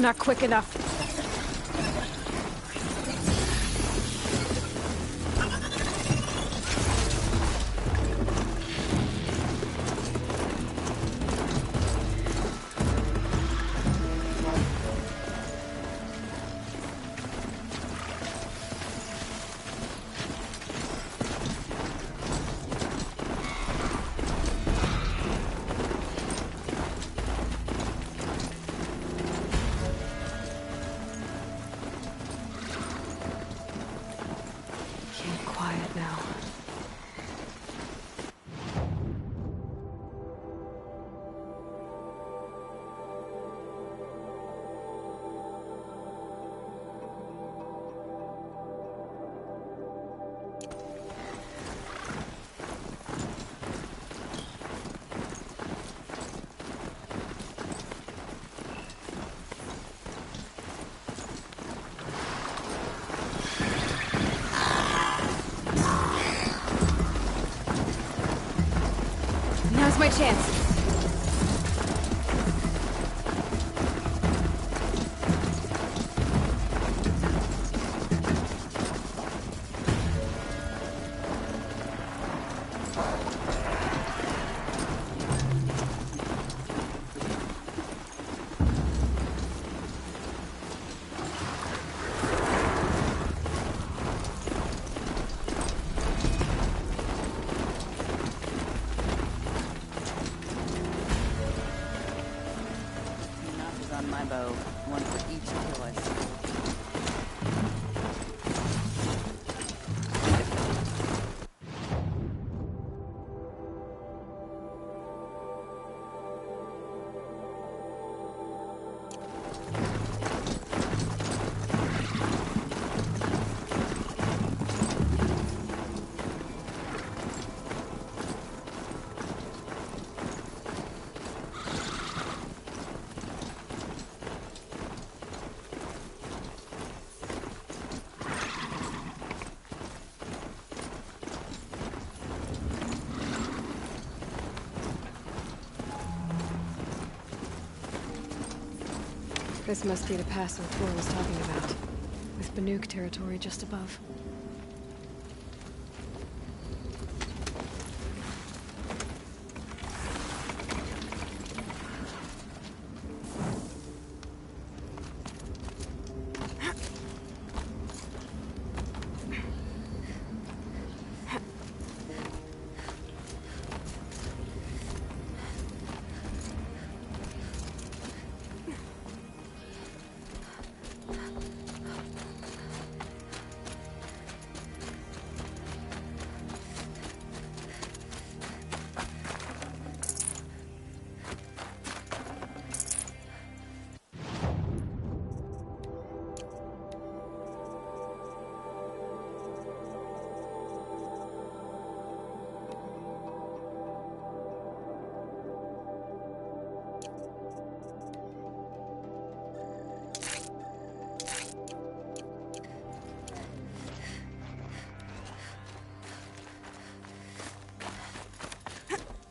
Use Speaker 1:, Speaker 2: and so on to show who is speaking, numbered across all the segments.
Speaker 1: not quick enough. Now's my chance. This must be the pass that Thor was talking about, with Banuk territory just above.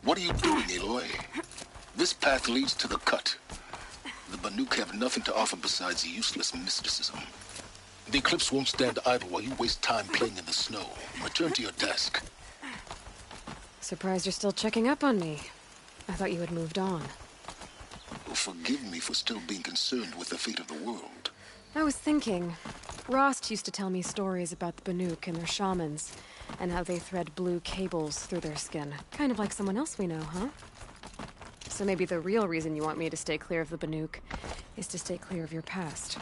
Speaker 2: What are you doing, Aloy? This path leads to the cut. The Banuk have nothing to offer besides useless mysticism. The Eclipse won't stand idle while you waste time playing in the snow. Return to your desk.
Speaker 1: Surprised you're still checking up on me. I thought you had moved on.
Speaker 2: Oh, forgive me for still being concerned with the fate of the world.
Speaker 1: I was thinking, Rost used to tell me stories about the Banuk and their shamans, and how they thread blue cables through their skin. Kind of like someone else we know, huh? So maybe the real reason you want me to stay clear of the Banuk is to stay clear of your past.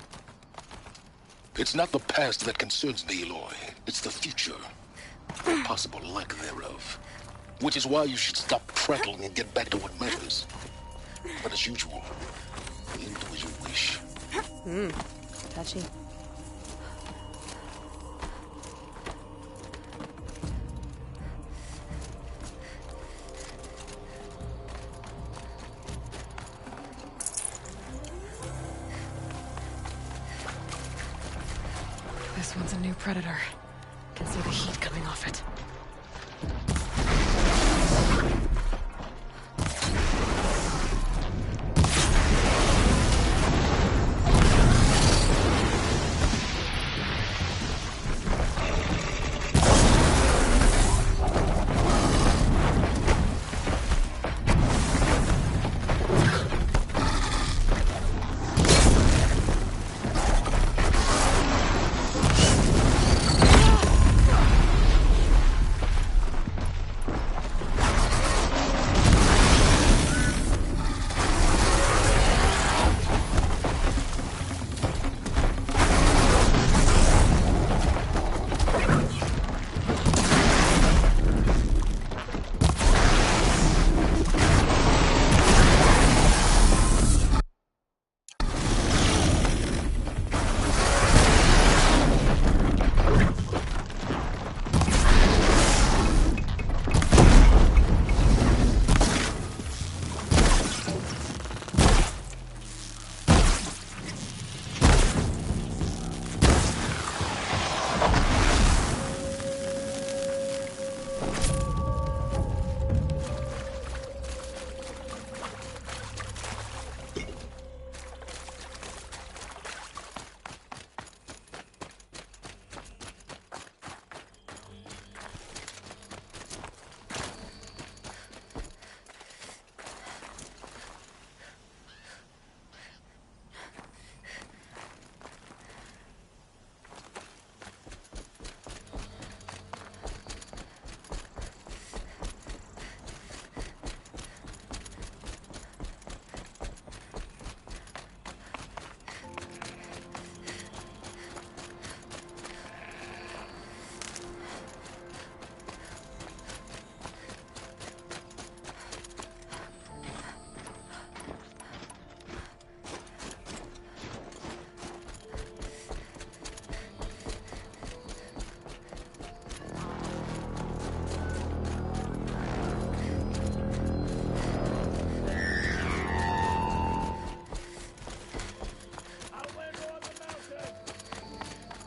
Speaker 2: It's not the past that concerns me, Aloy. It's the future. Or possible lack thereof. Which is why you should stop prattling and get back to what matters. But as usual, you do as you wish.
Speaker 1: Touchy. This one's a new predator. Can see the heat coming off it.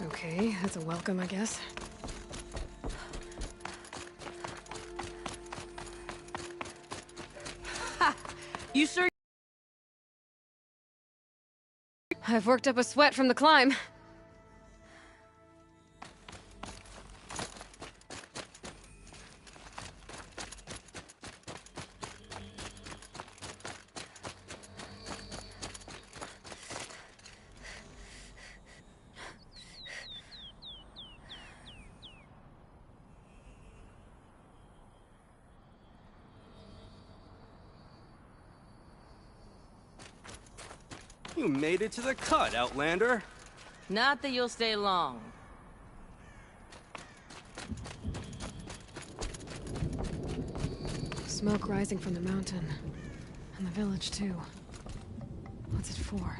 Speaker 1: Okay, that's a welcome, I guess.
Speaker 3: You sure?
Speaker 1: I've worked up a sweat from the climb.
Speaker 4: You made it to the cut, Outlander.
Speaker 3: Not that you'll stay long.
Speaker 1: Smoke rising from the mountain. And the village, too. What's it for?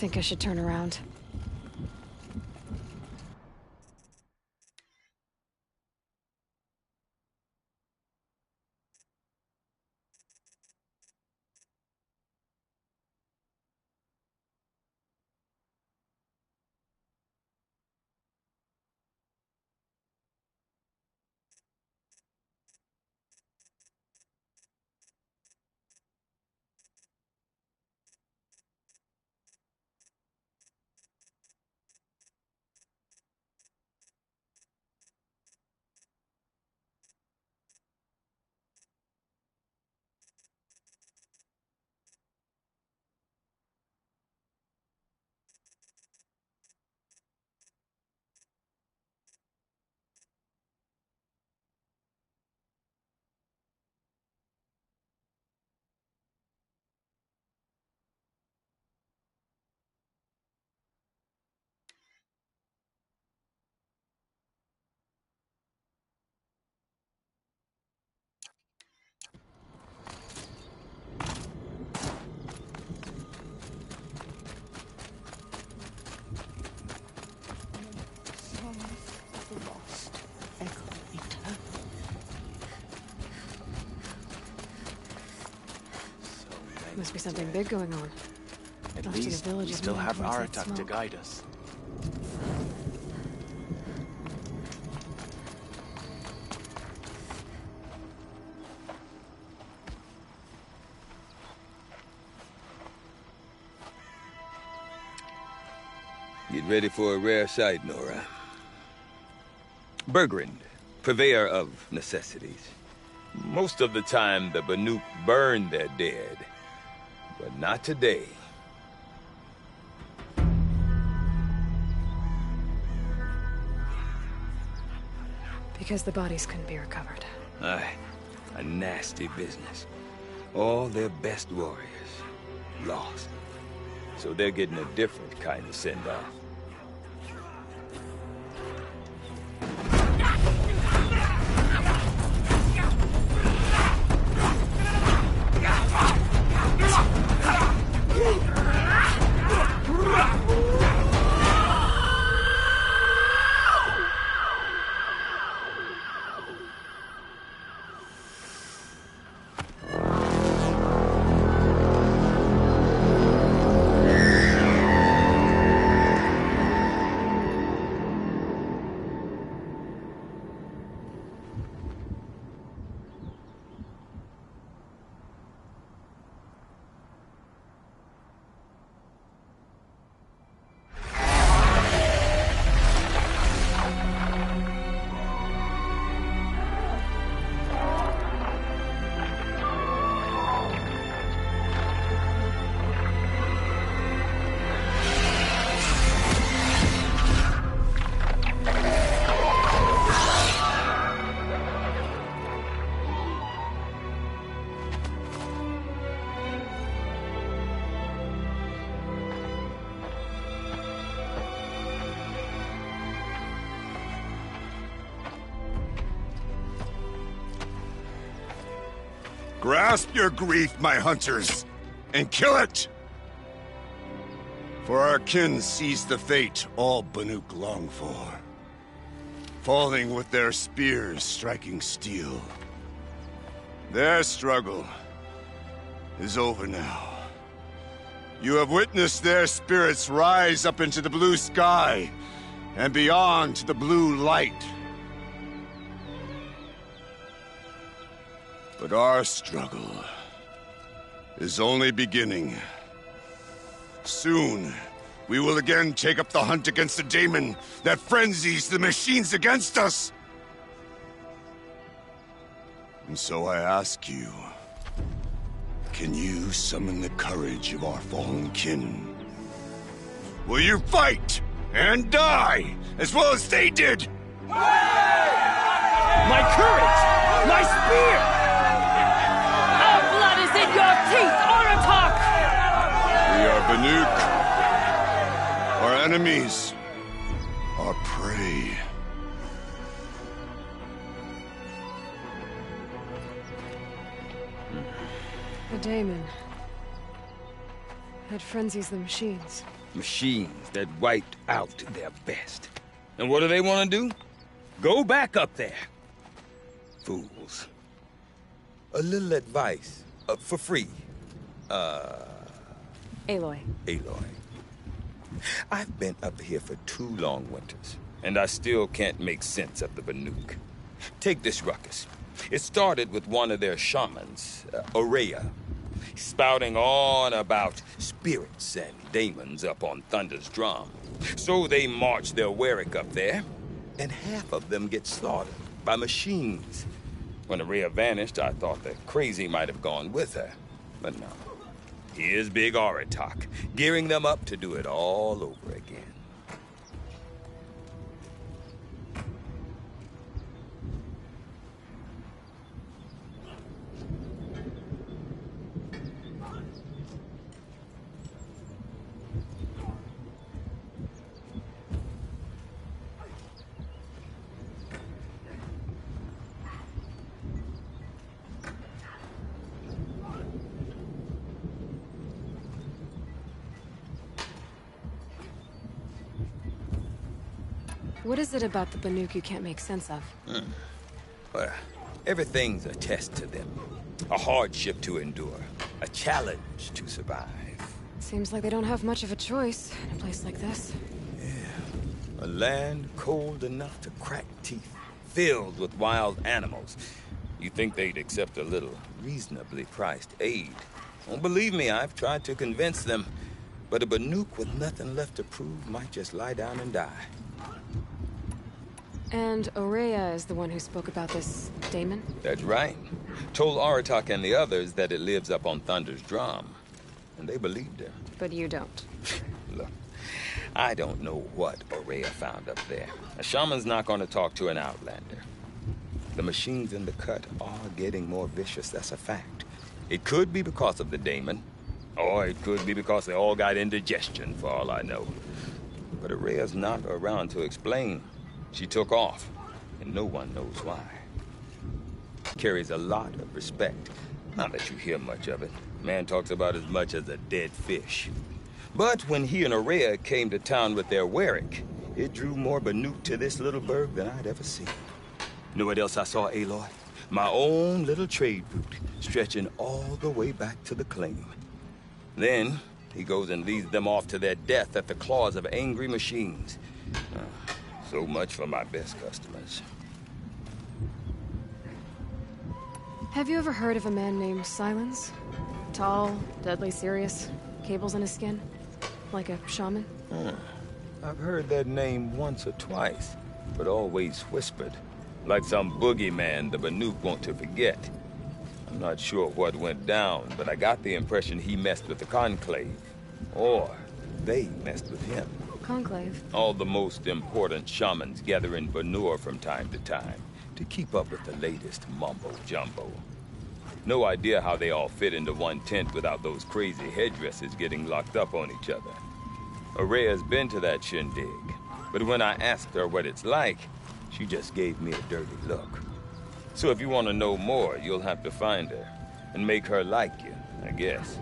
Speaker 1: think I should turn around. Must be something big going on.
Speaker 5: At
Speaker 1: Off to the
Speaker 5: least
Speaker 1: village
Speaker 5: we
Speaker 1: is
Speaker 5: still
Speaker 1: moving
Speaker 5: have
Speaker 1: towards that
Speaker 5: Aratak to
Speaker 1: smoke.
Speaker 5: guide us.
Speaker 6: Get ready for a rare sight, Nora. Bergrand, purveyor of necessities. Most of the time, the Banuk burn their dead. But not today.
Speaker 1: Because the bodies couldn't be recovered.
Speaker 6: Aye, a nasty business. All their best warriors lost. So they're getting a different kind of send-off.
Speaker 7: Grasp your grief, my hunters, and kill it! For our kin sees the fate all Banuk long for. Falling with their spears striking steel. Their struggle is over now. You have witnessed their spirits rise up into the blue sky, and beyond to the blue light. But our struggle is only beginning. Soon, we will again take up the hunt against the daemon that frenzies the machines against us. And so I ask you, can you summon the courage of our fallen kin? Will you fight and die as well as they did?
Speaker 4: My courage! My spear!
Speaker 3: Our blood is in your teeth, Aratak!
Speaker 7: We are Banuk. Our enemies are prey.
Speaker 1: The daemon. That frenzies the machines.
Speaker 6: Machines that wiped out their best. And what do they want to do? Go back up there. Fools. A little advice, for free.
Speaker 1: Aloy.
Speaker 6: Aloy. I've been up here for 2 long winters, and I still can't make sense of the Banuk. Take this ruckus. It started with one of their shamans, Aurea, spouting on about spirits and demons up on Thunder's drum. So they march their Warwick up there, and half of them get slaughtered by machines. When Aurea vanished, I thought the crazy might have gone with her, but no. Here's Big Aratak, gearing them up to do it all over again.
Speaker 1: What is it about the Banuk you can't make sense of?
Speaker 6: Well, everything's a test to them. A hardship to endure. A challenge to survive.
Speaker 1: Seems like they don't have much of a choice in a place like this.
Speaker 6: Yeah. A land cold enough to crack teeth. Filled with wild animals. You think they'd accept a little reasonably priced aid. Well, believe me, I've tried to convince them. But a Banuk with nothing left to prove might just lie down and die.
Speaker 1: And Aurea is the one who spoke about this daemon?
Speaker 6: That's right. Told Aratak and the others that it lives up on Thunder's drum. And they believed her.
Speaker 1: But you don't.
Speaker 6: Look, I don't know what Aurea found up there. A shaman's not going to talk to an outlander. The machines in the cut are getting more vicious, that's a fact. It could be because of the daemon, or it could be because they all got indigestion, for all I know. But Aurea's not around to explain. She took off, and no one knows why. Carries a lot of respect. Not that you hear much of it. Man talks about as much as a dead fish. But when he and Aurea came to town with their Warwick, it drew more Banuk to this little burg than I'd ever seen. Know what else I saw, Aloy? My own little trade route, stretching all the way back to the claim. Then, he goes and leads them off to their death at the claws of angry machines. So much for my best customers.
Speaker 1: Have you ever heard of a man named Silence? Tall, deadly serious, cables in his skin? Like a shaman?
Speaker 6: I've heard that name once or twice, but always whispered. Like some boogeyman the Banuk want to forget. I'm not sure what went down, but I got the impression he messed with the Conclave. Or they messed with him.
Speaker 1: Conclave?
Speaker 6: All the most important shamans gather in Banur from time to time to keep up with the latest mumbo-jumbo. No idea how they all fit into one tent without those crazy headdresses getting locked up on each other. Aurea's been to that shindig, but when I asked her what it's like, she just gave me a dirty look. So if you want to know more, you'll have to find her and make her like you, I guess.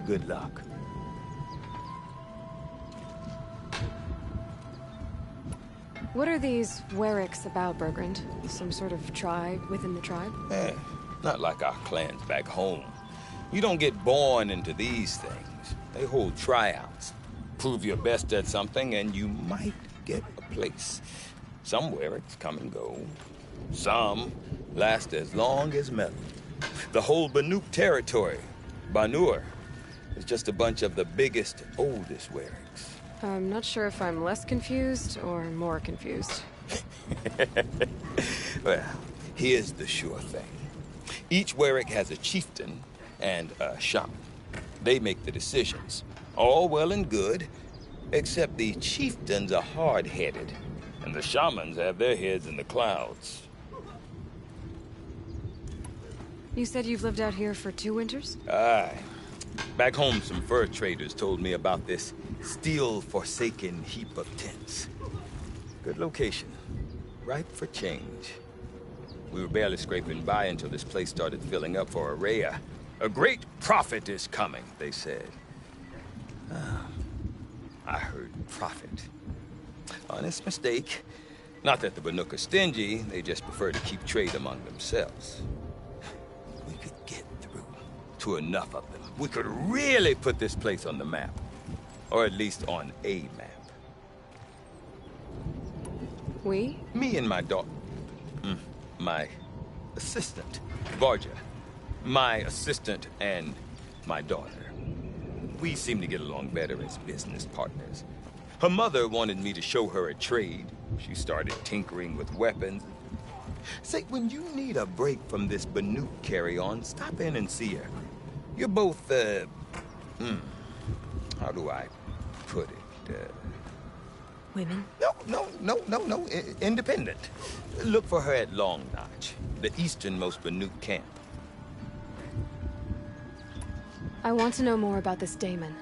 Speaker 6: Good luck.
Speaker 1: What are these Warwicks about, Bergrand? Some sort of tribe within the tribe?
Speaker 6: Not like our clans back home. You don't get born into these things. They hold tryouts. Prove your best at something and you might get a place. Some Warwicks come and go. Some last as long as metal. The whole Banuk territory, Banur, is just a bunch of the biggest, oldest Warwicks.
Speaker 1: I'm not sure if I'm less confused or more confused.
Speaker 6: Well, here's the sure thing. Each Warwick has a chieftain and a shaman. They make the decisions. All well and good, except the chieftains are hard-headed, and the shamans have their heads in the clouds.
Speaker 1: You said you've lived out here for 2 winters?
Speaker 6: Aye. Back home, some fur traders told me about this steel-forsaken heap of tents. Good location. Ripe for change. We were barely scraping by until this place started filling up for Aurea. A great prophet is coming, they said. I heard profit. Honest mistake. Not that the Banuk are stingy, they just prefer to keep trade among themselves. We could get through to enough of them. We could really put this place on the map. Or at least on a map.
Speaker 1: We?
Speaker 6: Me and my daughter. My assistant, Varja. My assistant and my daughter. We seem to get along better as business partners. Her mother wanted me to show her a trade. She started tinkering with weapons. Say, when you need a break from this Banuk carry-on, stop in and see her. You're both, how do I put it?
Speaker 1: Women?
Speaker 6: No. Independent. Look for her at Long Notch, the easternmost Banuk camp.
Speaker 1: I want to know more about this Damon.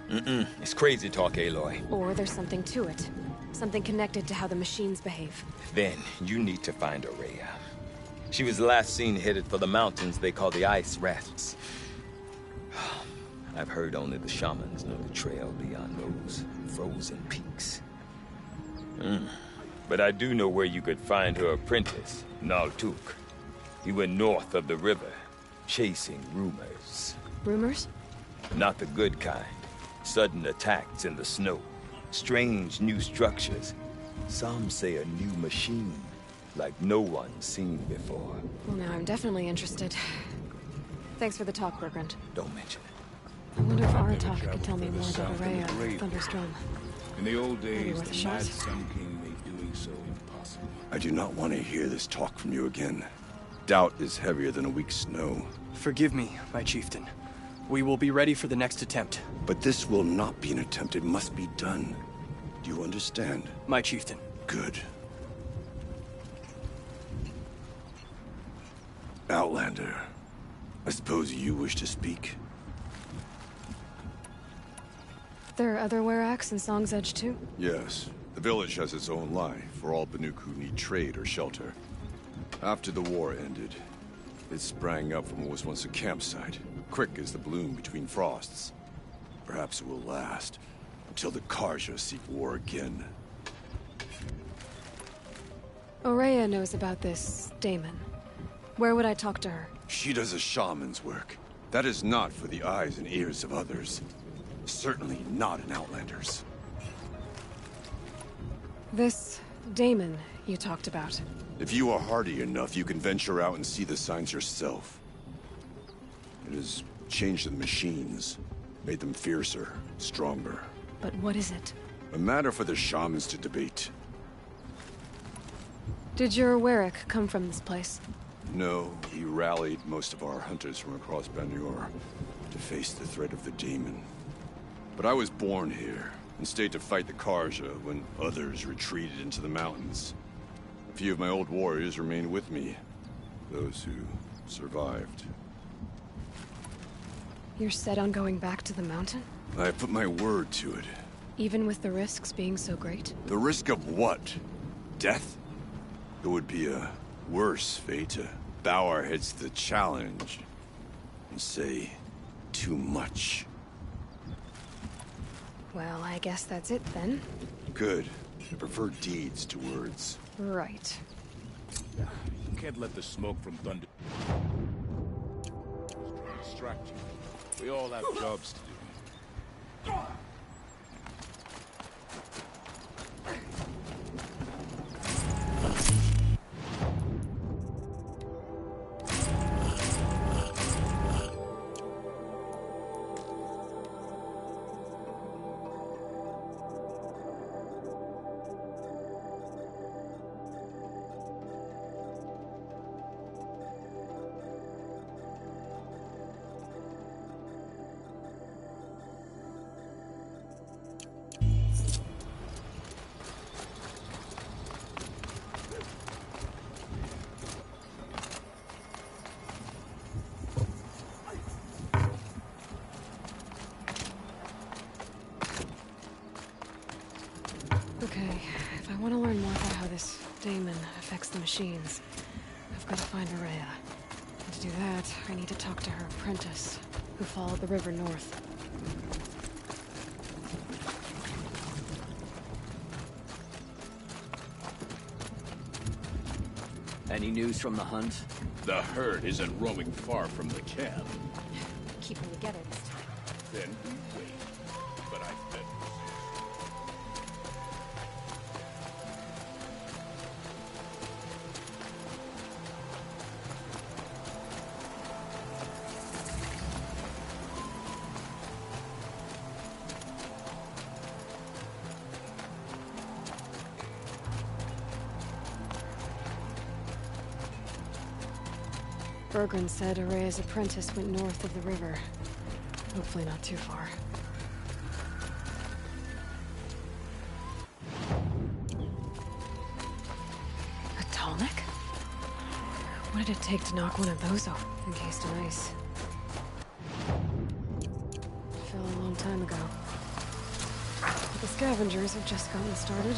Speaker 6: It's crazy talk, Aloy.
Speaker 1: Or there's something to it. Something connected to how the machines behave.
Speaker 6: Then you need to find Aurea. She was last seen headed for the mountains they call the Ice Rafts. I've heard only the shamans know the trail beyond those frozen peaks. But I do know where you could find her apprentice, Naltuk. He went north of the river, chasing rumors.
Speaker 1: Rumors?
Speaker 6: Not the good kind. Sudden attacks in the snow. Strange new structures. Some say a new machine, like no one's seen before.
Speaker 1: Well, now I'm definitely interested. Thanks for the talk, Bergrand.
Speaker 6: Don't mention it.
Speaker 1: I wonder if Aratak could tell me more about Aurea and Thunderstrom.
Speaker 5: In the old
Speaker 1: Maybe
Speaker 5: days,
Speaker 1: worth a
Speaker 5: the
Speaker 1: shot.
Speaker 5: Mad Sun King made doing so impossible.
Speaker 7: I do not want to hear this talk from you again. Doubt is heavier than a week's snow.
Speaker 4: Forgive me, my chieftain. We will be ready for the next attempt.
Speaker 7: But this will not be an attempt. It must be done. Do you understand?
Speaker 4: My chieftain.
Speaker 7: Good. Outlander, I suppose you wish to speak?
Speaker 1: There are other Weraks in Song's Edge too?
Speaker 7: Yes. The village has its own life for all Banuk who need trade or shelter. After the war ended, it sprang up from what was once a campsite, quick as the bloom between frosts. Perhaps it will last until the Karja seek war again.
Speaker 1: Aurea knows about this Damon. Where would I talk to her?
Speaker 7: She does a shaman's work. That is not for the eyes and ears of others. Certainly not an Outlander's.
Speaker 1: This Damon you talked about.
Speaker 7: If you are hardy enough, you can venture out and see the signs yourself. It has changed the machines, made them fiercer, stronger.
Speaker 1: But what is it?
Speaker 7: A matter for the shamans to debate.
Speaker 1: Did your Werak come from this place?
Speaker 7: No, he rallied most of our hunters from across Banur to face the threat of the demon. But I was born here, and stayed to fight the Karja when others retreated into the mountains. A few of my old warriors remained with me, those who survived.
Speaker 1: You're set on going back to the mountain?
Speaker 7: I put my word to it.
Speaker 1: Even with the risks being so great?
Speaker 7: The risk of what? Death? It would be a worse fate to bow our heads to the challenge and say too much.
Speaker 1: Well, I guess that's it then.
Speaker 7: Good. I prefer deeds to words.
Speaker 1: Right.
Speaker 5: You can't let the smoke from thunder distract you. We all have jobs to do.
Speaker 1: Okay, if I want to learn more about how this Damon affects the machines, I've got to find Aurea. And to do that, I need to talk to her apprentice, who followed the river north.
Speaker 4: Any news from the hunt?
Speaker 5: The herd isn't roaming far from the camp.
Speaker 1: Keep them together this time.
Speaker 5: Then we wait. But I bet.
Speaker 1: Bergren said Araya's apprentice went north of the river. Hopefully not too far. A tallneck? What did it take to knock one of those off? Encased in ice. Fell a long time ago. But the scavengers have just gotten started.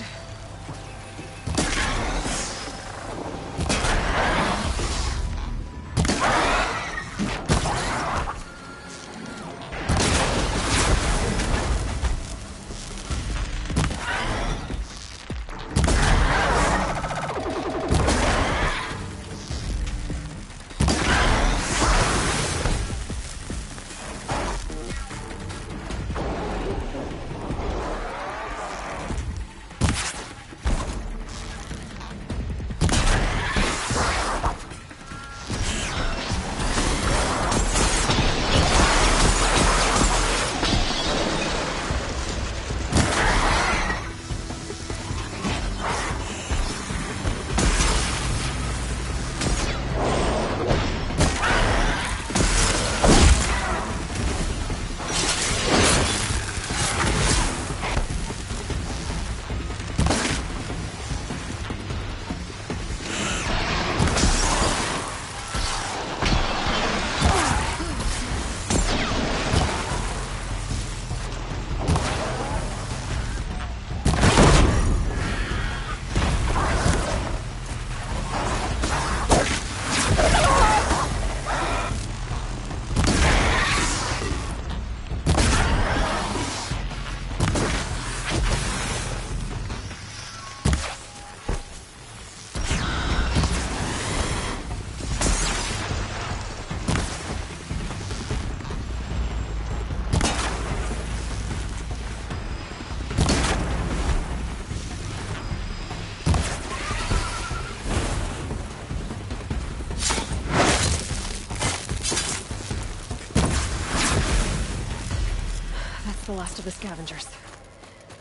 Speaker 1: The last of the scavengers.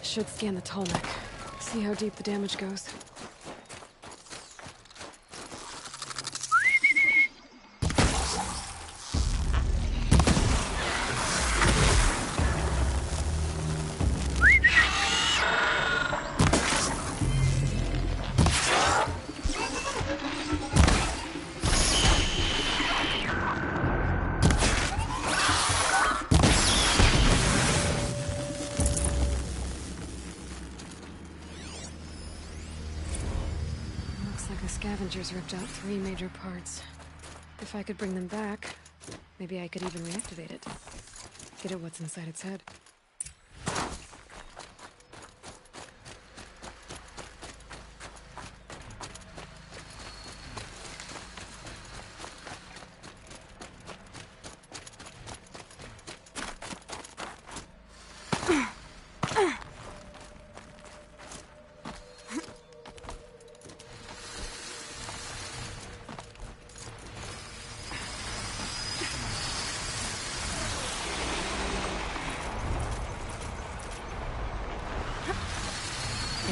Speaker 1: Should scan the tallneck. See how deep the damage goes. Scavengers ripped out 3 major parts. If I could bring them back, maybe I could even reactivate it. Get at what's inside its head.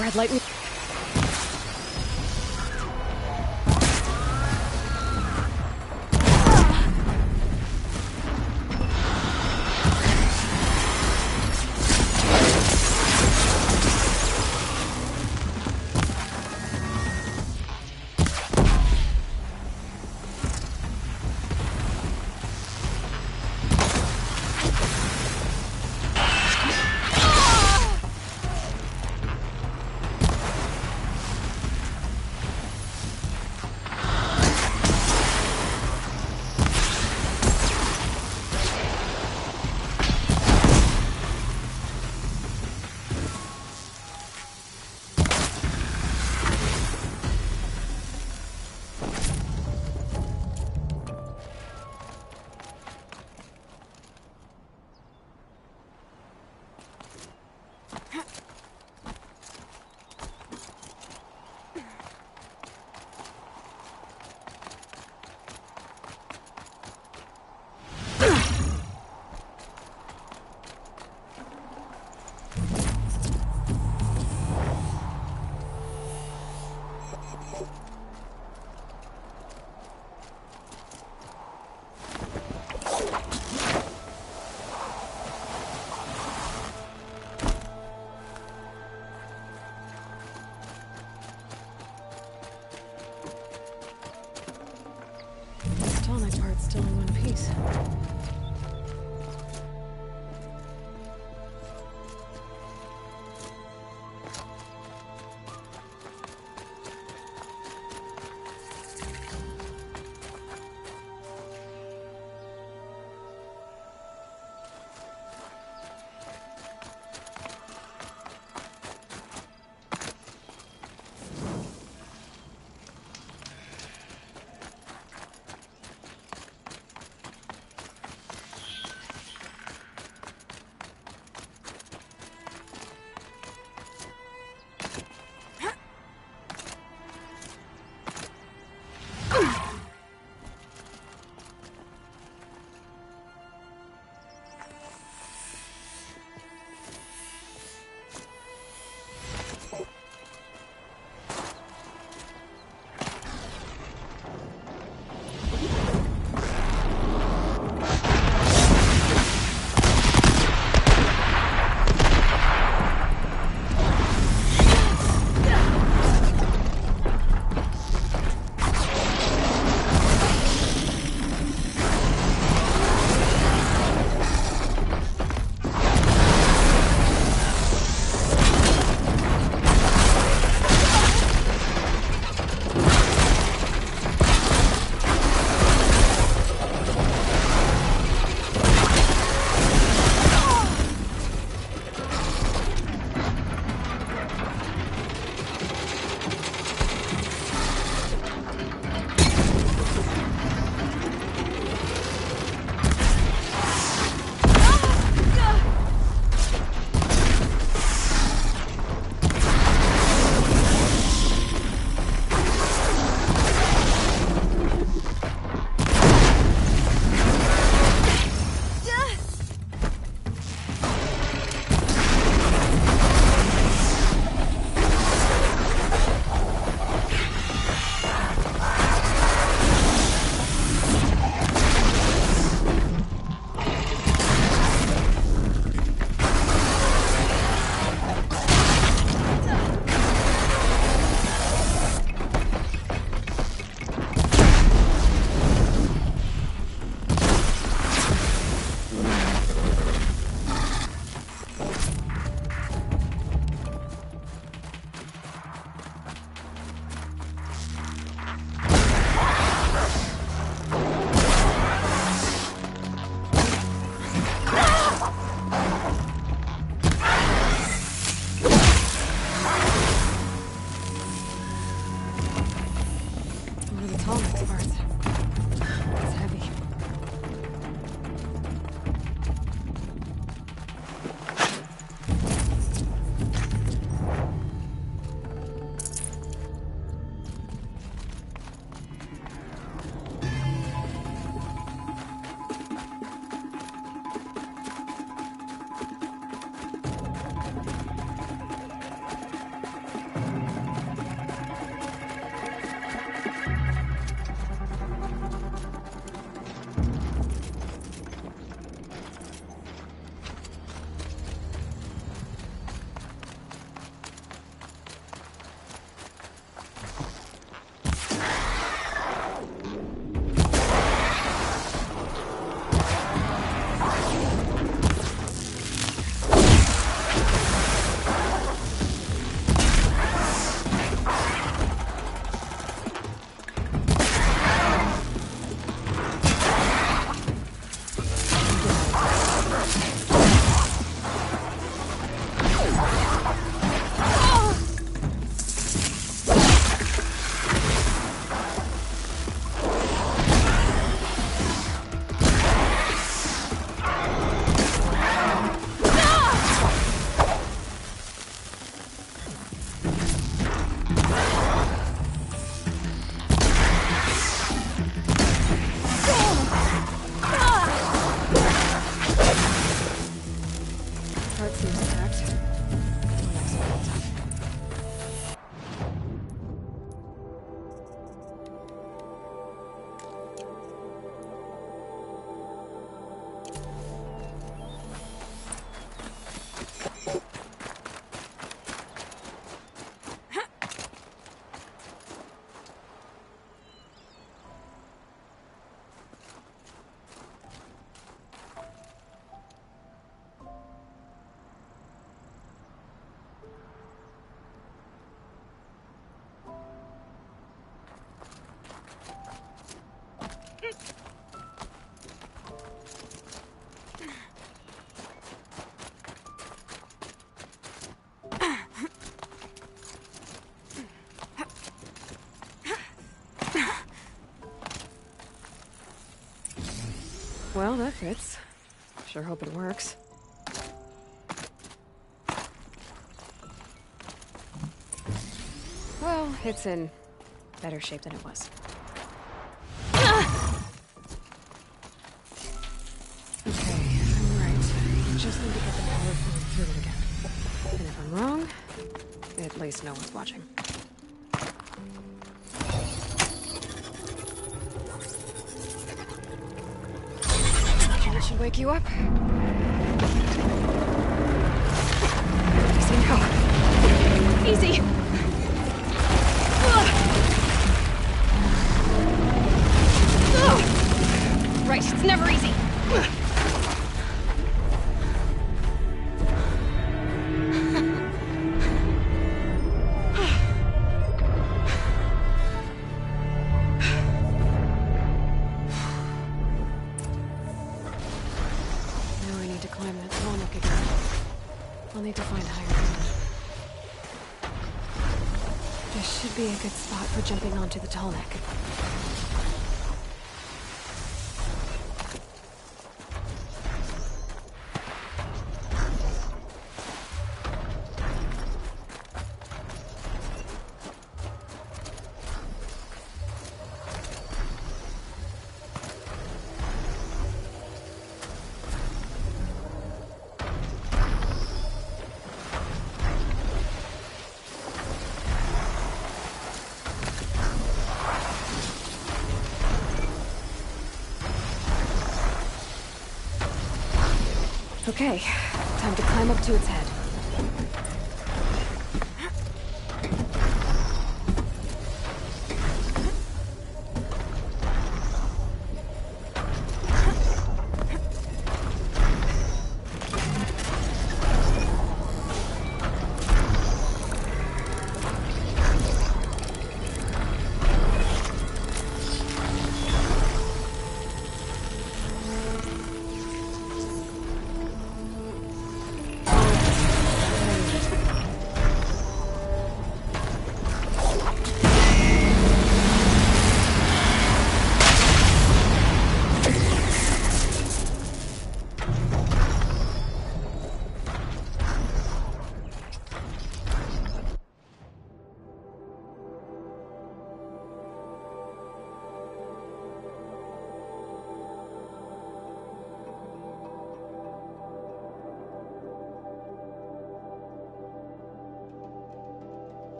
Speaker 1: Red light me. Tonic part's still in one piece. Well, that fits. Sure hope it works. Well, it's in better shape than it was. Okay, I'm right. Just need to get the power flowing through it again. And if I'm wrong, at least no one's watching. That should wake you up. Easy now. Easy! Right, it's never easy. Now I need to climb that tall neck again. I'll need to find higher ground. This should be a good spot for jumping onto the tall neck. Okay, time to climb up to its head.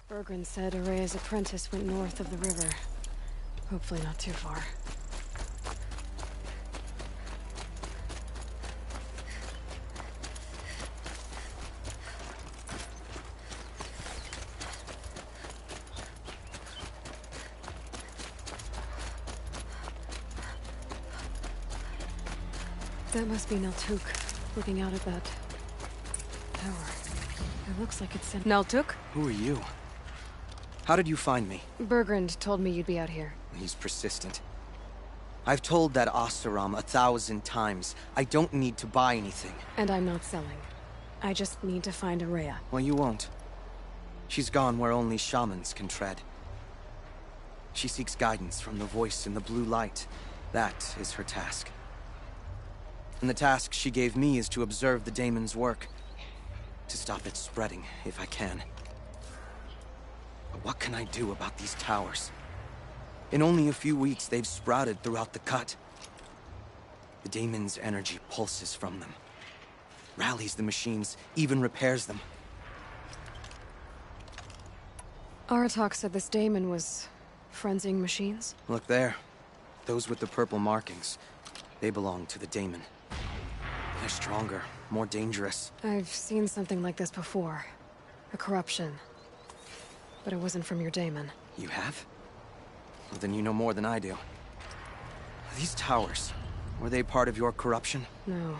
Speaker 1: Bergren said Araya's apprentice went north of the river. Hopefully not too far. That must be Naltuk, looking out at that tower. It looks like it's in Naltuk?
Speaker 8: Who are you? How did you find me?
Speaker 1: Bergrand told me you'd be out here.
Speaker 8: He's persistent. I've told that Oseram 1,000 times. I don't need to buy anything.
Speaker 1: And I'm not selling. I just need to find Araya.
Speaker 8: Well, you won't. She's gone where only shamans can tread. She seeks guidance from the voice in the blue light. That is her task. And the task she gave me is to observe the daemon's work. To stop it spreading, if I can. But what can I do about these towers? In only a few weeks, they've sprouted throughout the cut. The daemon's energy pulses from them. Rallies the machines, even repairs them.
Speaker 1: Aratak said this daemon was frenzying machines?
Speaker 8: Look there. Those with the purple markings. They belong to the daemon. They're stronger, more dangerous.
Speaker 1: I've seen something like this before. A corruption. But it wasn't from your daemon.
Speaker 8: You have? Well, then you know more than I do. These towers, were they part of your corruption?
Speaker 1: No.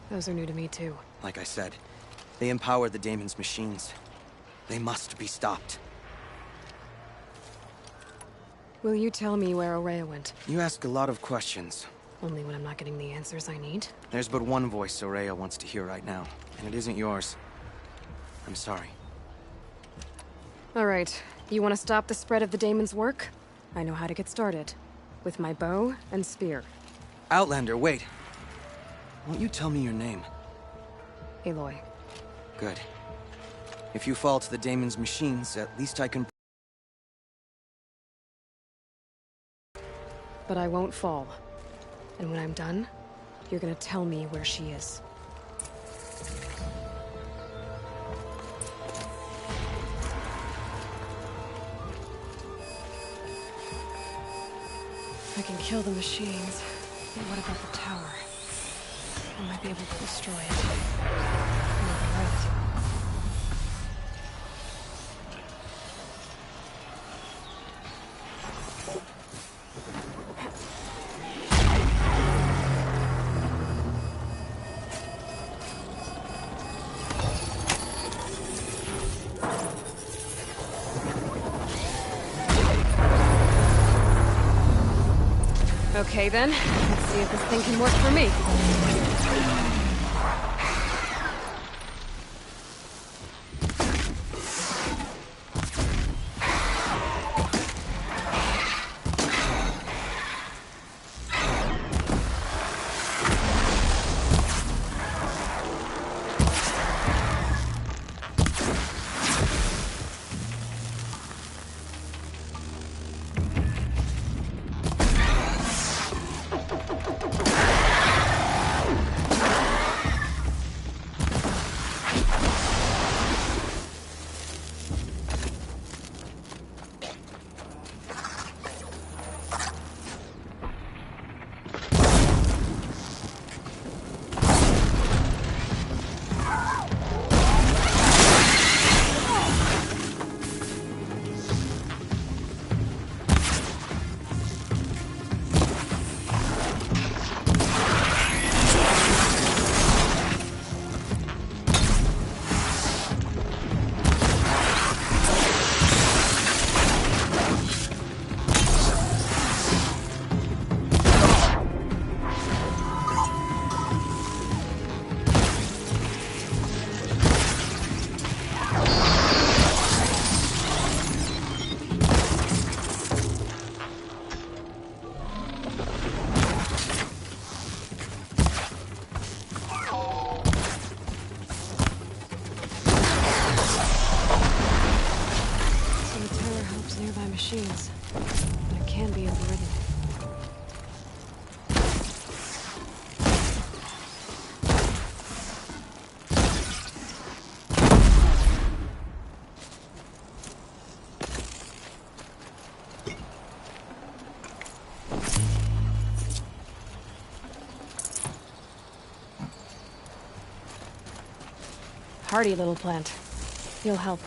Speaker 1: Those are new to me, too.
Speaker 8: Like I said, they empower the daemon's machines. They must be stopped.
Speaker 1: Will you tell me where Araya went?
Speaker 8: You ask a lot of questions.
Speaker 1: Only when I'm not getting the answers I need.
Speaker 8: There's but one voice Araya wants to hear right now, and it isn't yours. I'm sorry.
Speaker 1: All right. You want to stop the spread of the daemon's work? I know how to get started. With my bow and spear.
Speaker 8: Outlander, wait. Won't you tell me your name?
Speaker 1: Aloy.
Speaker 8: Good. If you fall to the daemon's machines, at least I can...
Speaker 1: But I won't fall. And when I'm done, you're gonna tell me where she is. I can kill the machines, but what about the tower? I might be able to destroy it. Maybe right. Okay then, let's see if this thing can work for me. Machines. But it can be overridden. Hardy little plant. You'll help.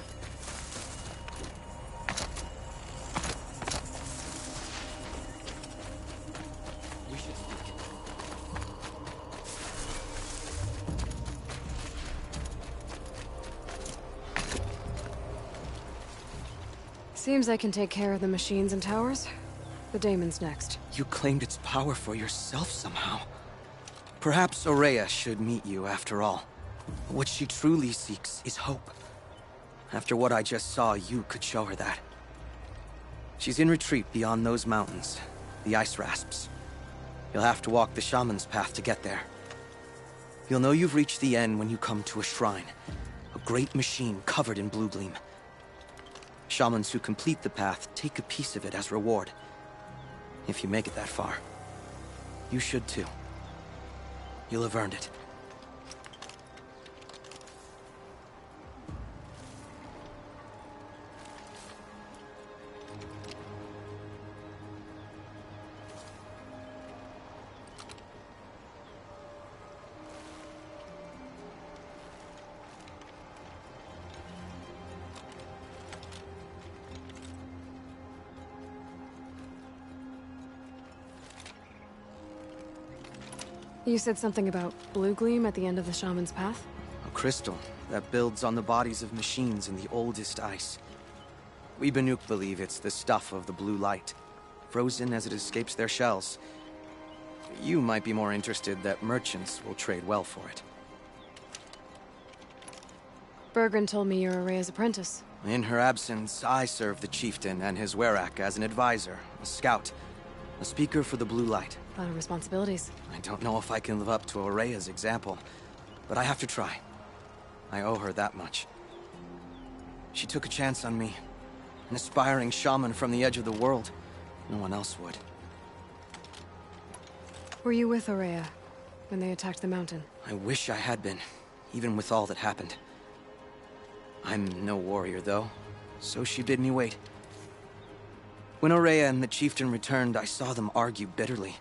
Speaker 1: Seems I can take care of the machines and towers. The daemon's next.
Speaker 8: You claimed its power for yourself somehow. Perhaps Aurea should meet you after all. What she truly seeks is hope. After what I just saw, you could show her that. She's in retreat beyond those mountains, the ice rasps. You'll have to walk the shaman's path to get there. You'll know you've reached the end when you come to a shrine. A great machine covered in blue gleam. Shamans who complete the path take a piece of it as reward. If you make it that far. You should too. You'll have earned it.
Speaker 1: You said something about blue gleam at the end of the shaman's path?
Speaker 8: A crystal that builds on the bodies of machines in the oldest ice. We Banuk believe it's the stuff of the blue light, frozen as it escapes their shells. You might be more interested that merchants will trade well for it.
Speaker 1: Bergren told me you're Aurea's apprentice.
Speaker 8: In her absence, I serve the chieftain and his werak as an advisor, a scout, a speaker for the blue light.
Speaker 1: A lot of responsibilities.
Speaker 8: I don't know if I can live up to Aurea's example, but I have to try. I owe her that much. She took a chance on me. An aspiring shaman from the edge of the world. No one else would.
Speaker 1: Were you with Aurea when they attacked the mountain?
Speaker 8: I wish I had been, even with all that happened. I'm no warrior, though, so she bid me wait. When Aurea and the chieftain returned, I saw them argue bitterly.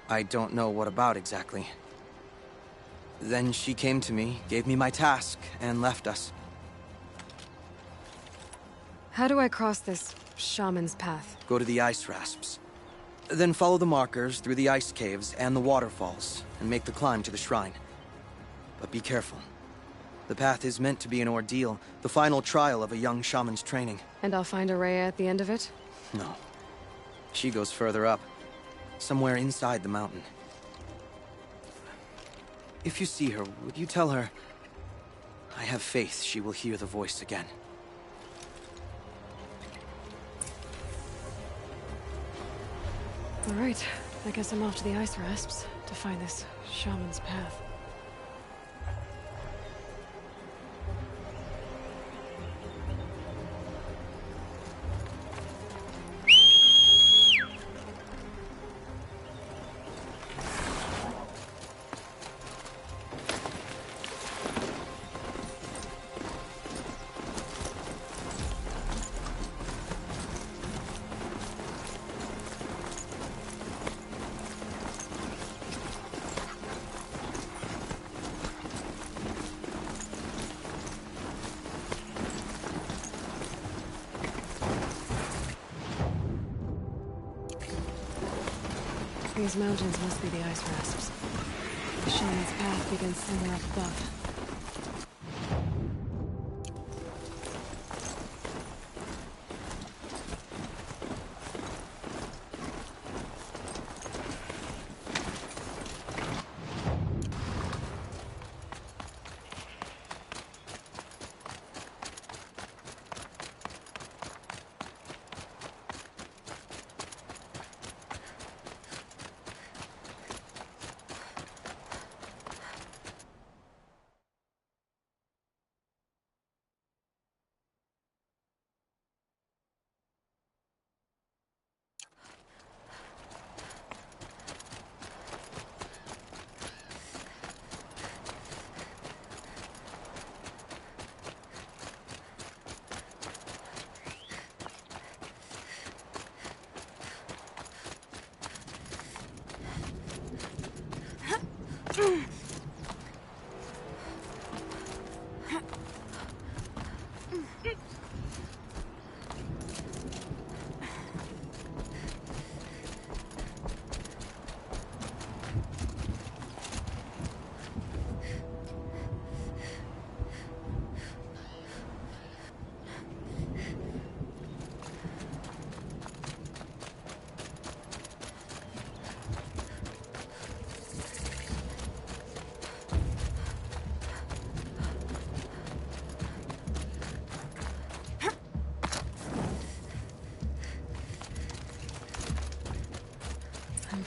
Speaker 8: I don't know what about exactly. Then she came to me, gave me my task, and left us.
Speaker 1: How do I cross this shaman's path?
Speaker 8: Go to the ice rasps. Then follow the markers through the ice caves and the waterfalls, and make the climb to the shrine. But be careful. The path is meant to be an ordeal, the final trial of a young shaman's training.
Speaker 1: And I'll find Aurea at the end of it?
Speaker 8: No. She goes further up. Somewhere inside the mountain. If you see her, would you tell her... I have faith she will hear the voice again.
Speaker 1: All right. I guess I'm off to the ice rasps to find this shaman's path. These mountains must be the ice rasps. The shaman's path begins somewhere up above.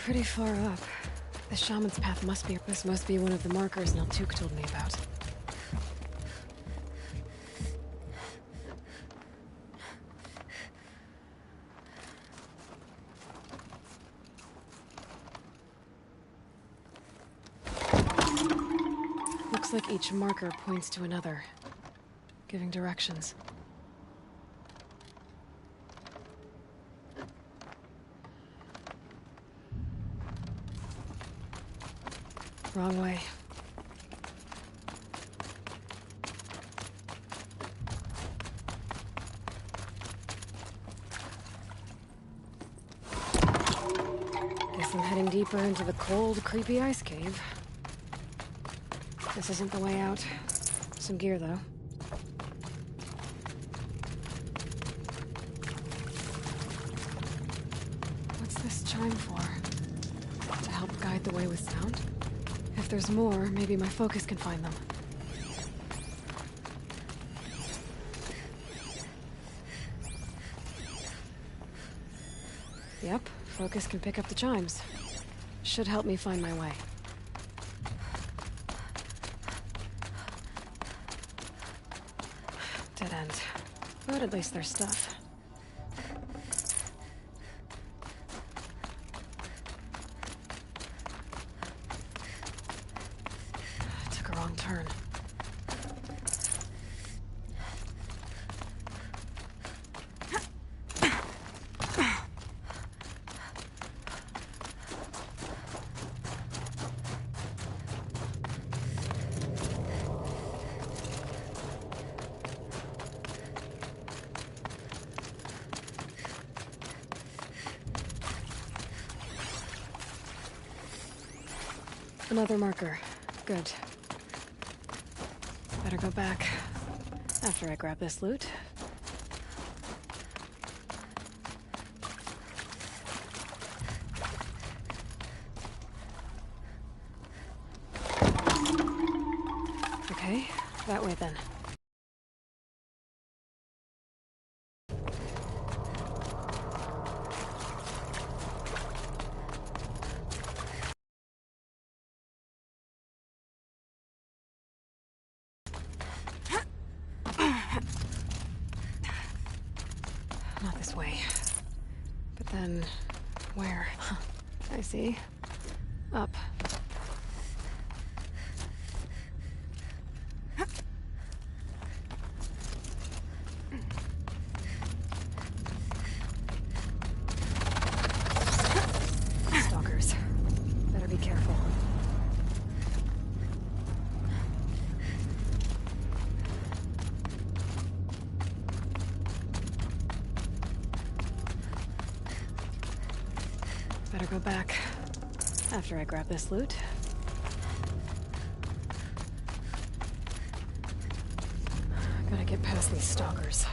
Speaker 1: pretty far up. The shaman's path must be... This must be one of the markers Naltuk told me about. Looks like each marker points to another, giving directions. Wrong way. Guess I'm heading deeper into the cold, creepy ice cave. This isn't the way out. Some gear, though. What's this chime for? To help guide the way with sound? If there's more, maybe my focus can find them. Yep, focus can pick up the chimes. Should help me find my way. Dead end. But at least there's stuff. Took a wrong turn. Another marker. Good. Better go back after I grab this loot. Okay, that way then. Not this way. But then, where? Huh. I see. Up. Stalkers. Better be careful. Better go back after I grab this loot. Gotta get past these stalkers.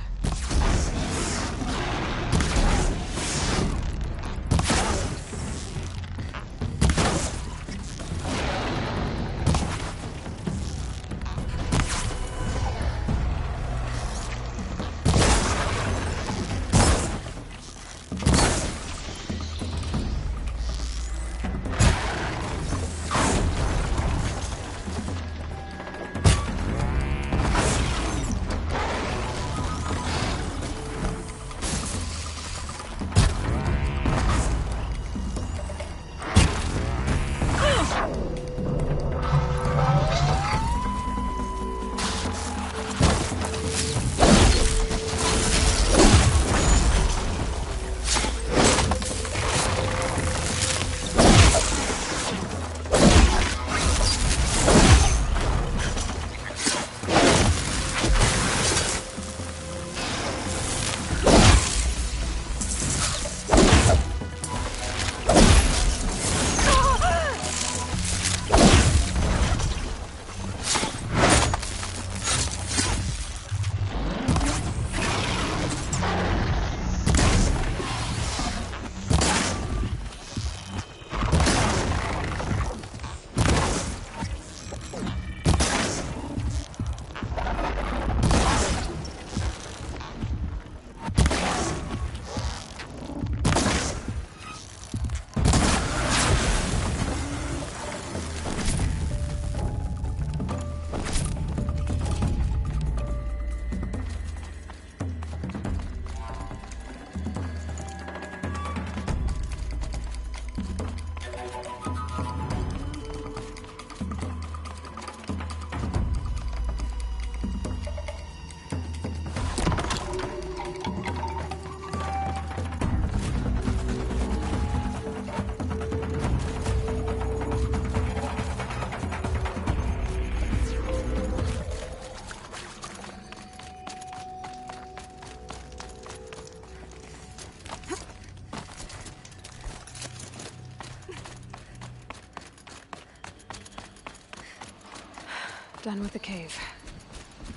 Speaker 1: Done with the cave.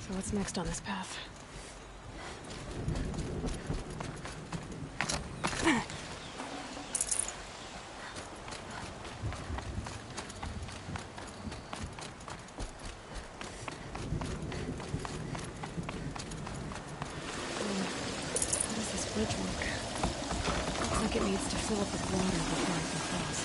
Speaker 1: So what's next on this path? How does this bridge work? Looks like it needs to fill up with water before it can cross.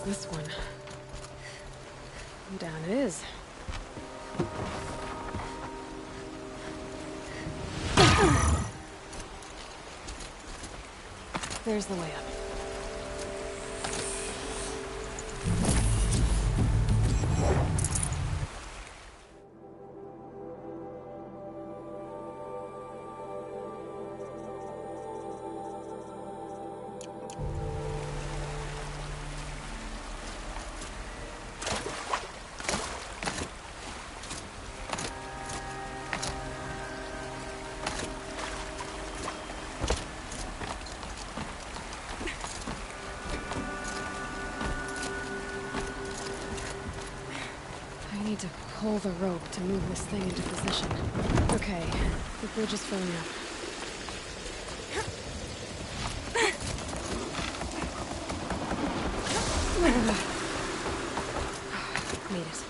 Speaker 1: This one. Down it is. There's the way up. To pull the rope to move this thing into position. Okay, the bridge is filling up. Made it.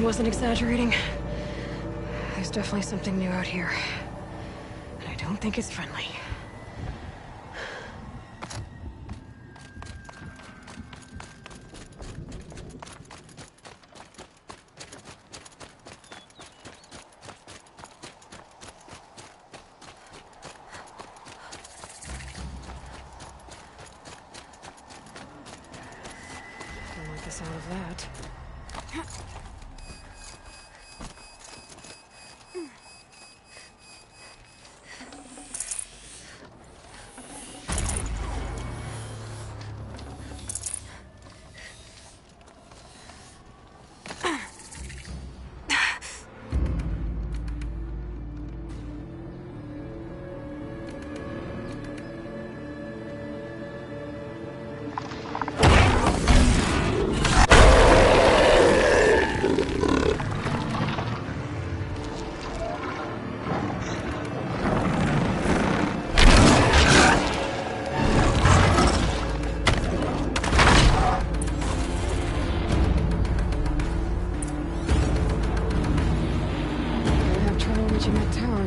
Speaker 1: Wasn't exaggerating. There's definitely something new out here. And I don't think it's friendly. Don't like the sound of that.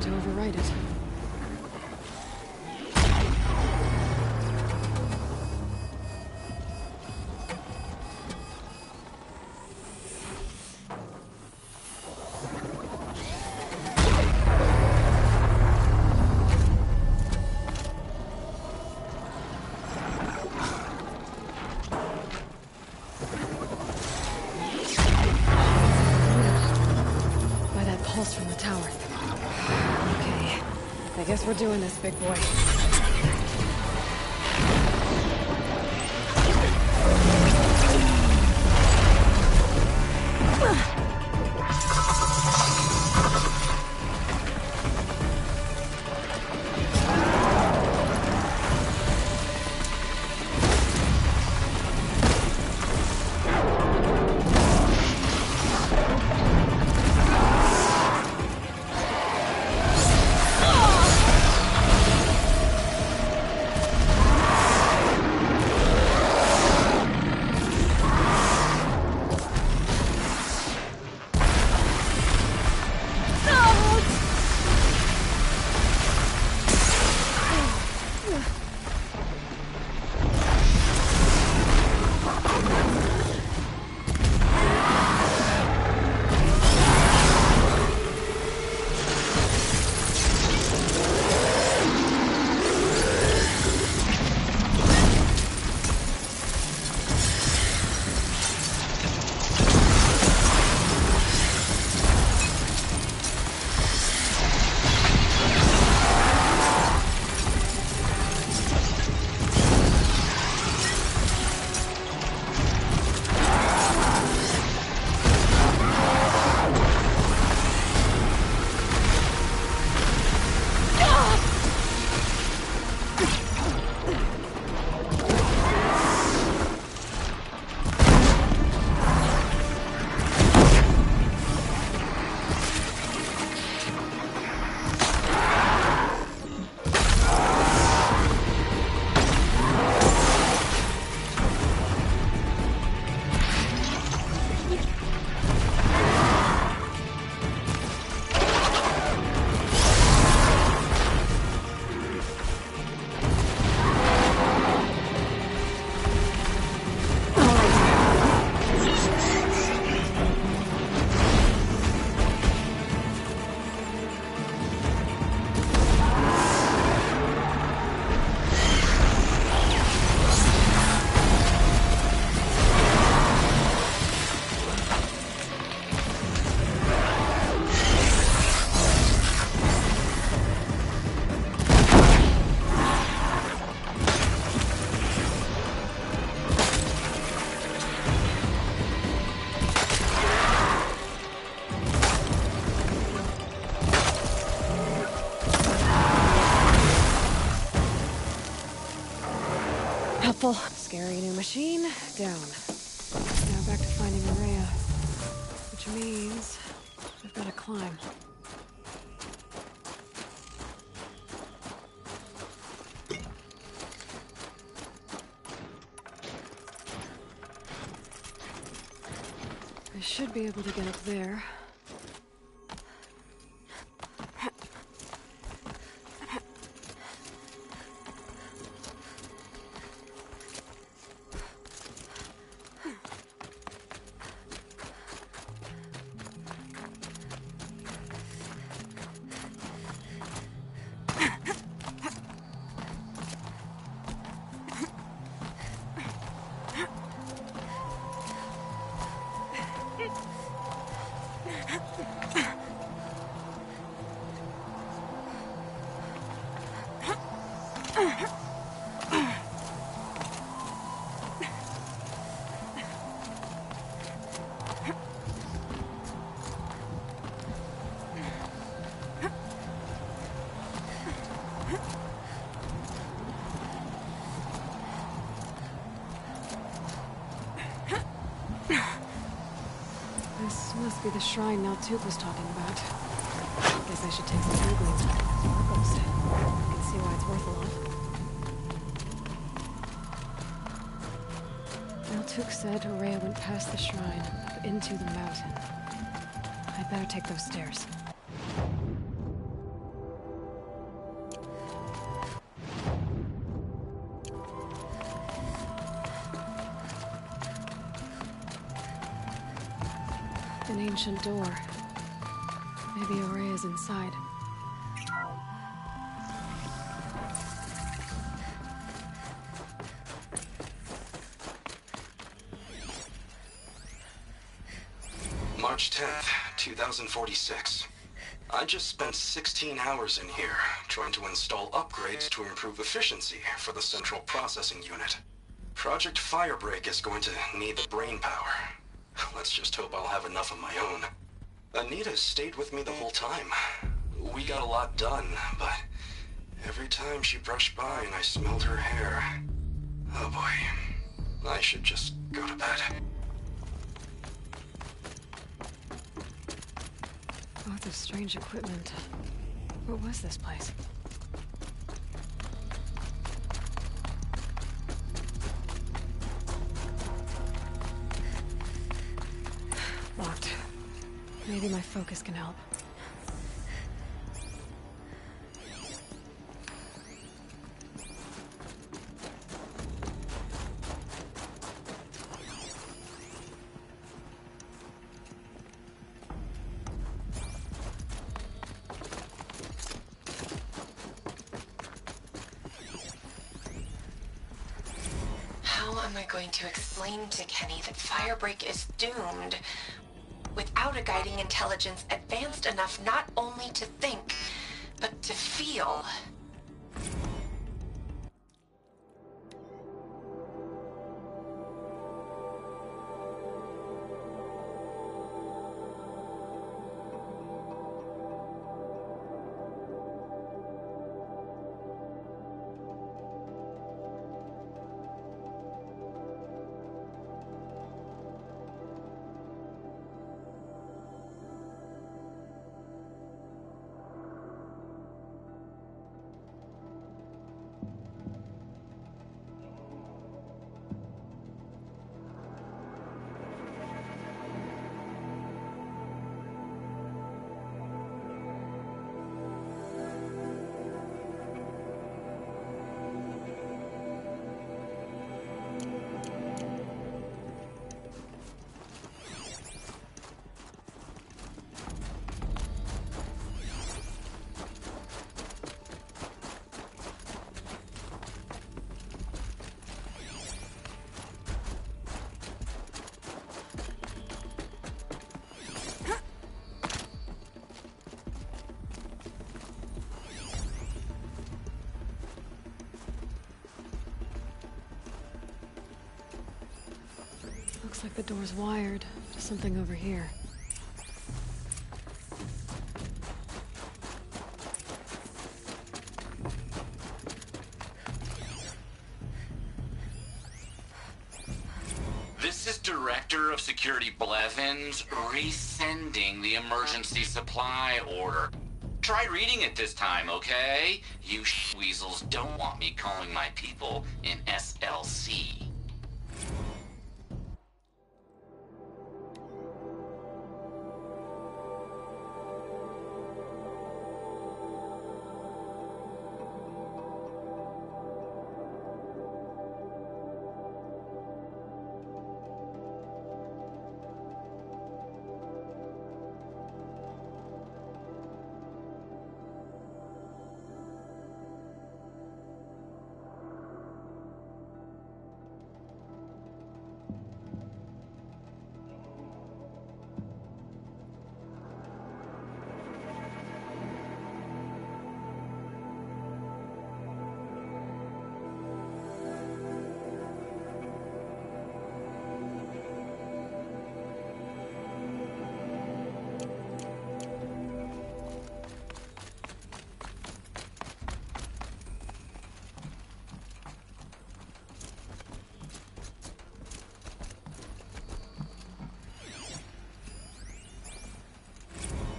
Speaker 1: To override it. By that pulse from the tower. Okay, I guess we're doing this, big boy. Helpful. Scary new machine, down. Now back to finding Maria. Which means I've got to climb. I should be able to get up there. This must be the shrine Naltuk was talking about. Guess I should take some Googlings of sparkles. I can see why it's worth a lot. Naltuk said Aurea went past the shrine, up into the mountain. I'd better take those stairs. An ancient door. Maybe Aurea's inside.
Speaker 9: March 10th, 2046. I just spent 16 hours in here, trying to install upgrades to improve efficiency for the central processing unit. Project Firebreak is going to need the brain power. Let's just just hope I'll have enough of my own. Anita stayed with me the whole time. We got a lot done, but every time she brushed by and I smelled her hair... Oh boy. I should just go to bed.
Speaker 1: Lots of strange equipment. What was this place? Locked. Maybe my focus can help.
Speaker 10: How am I going to explain to Kenny that Firebreak is doomed without a guiding intelligence advanced enough not only to think, but to feel?
Speaker 1: Looks like the door's wired to something over here.
Speaker 11: This is Director of Security Blevins resending the emergency supply order. Try reading it this time, okay? You weasels don't want me calling my people in SLC.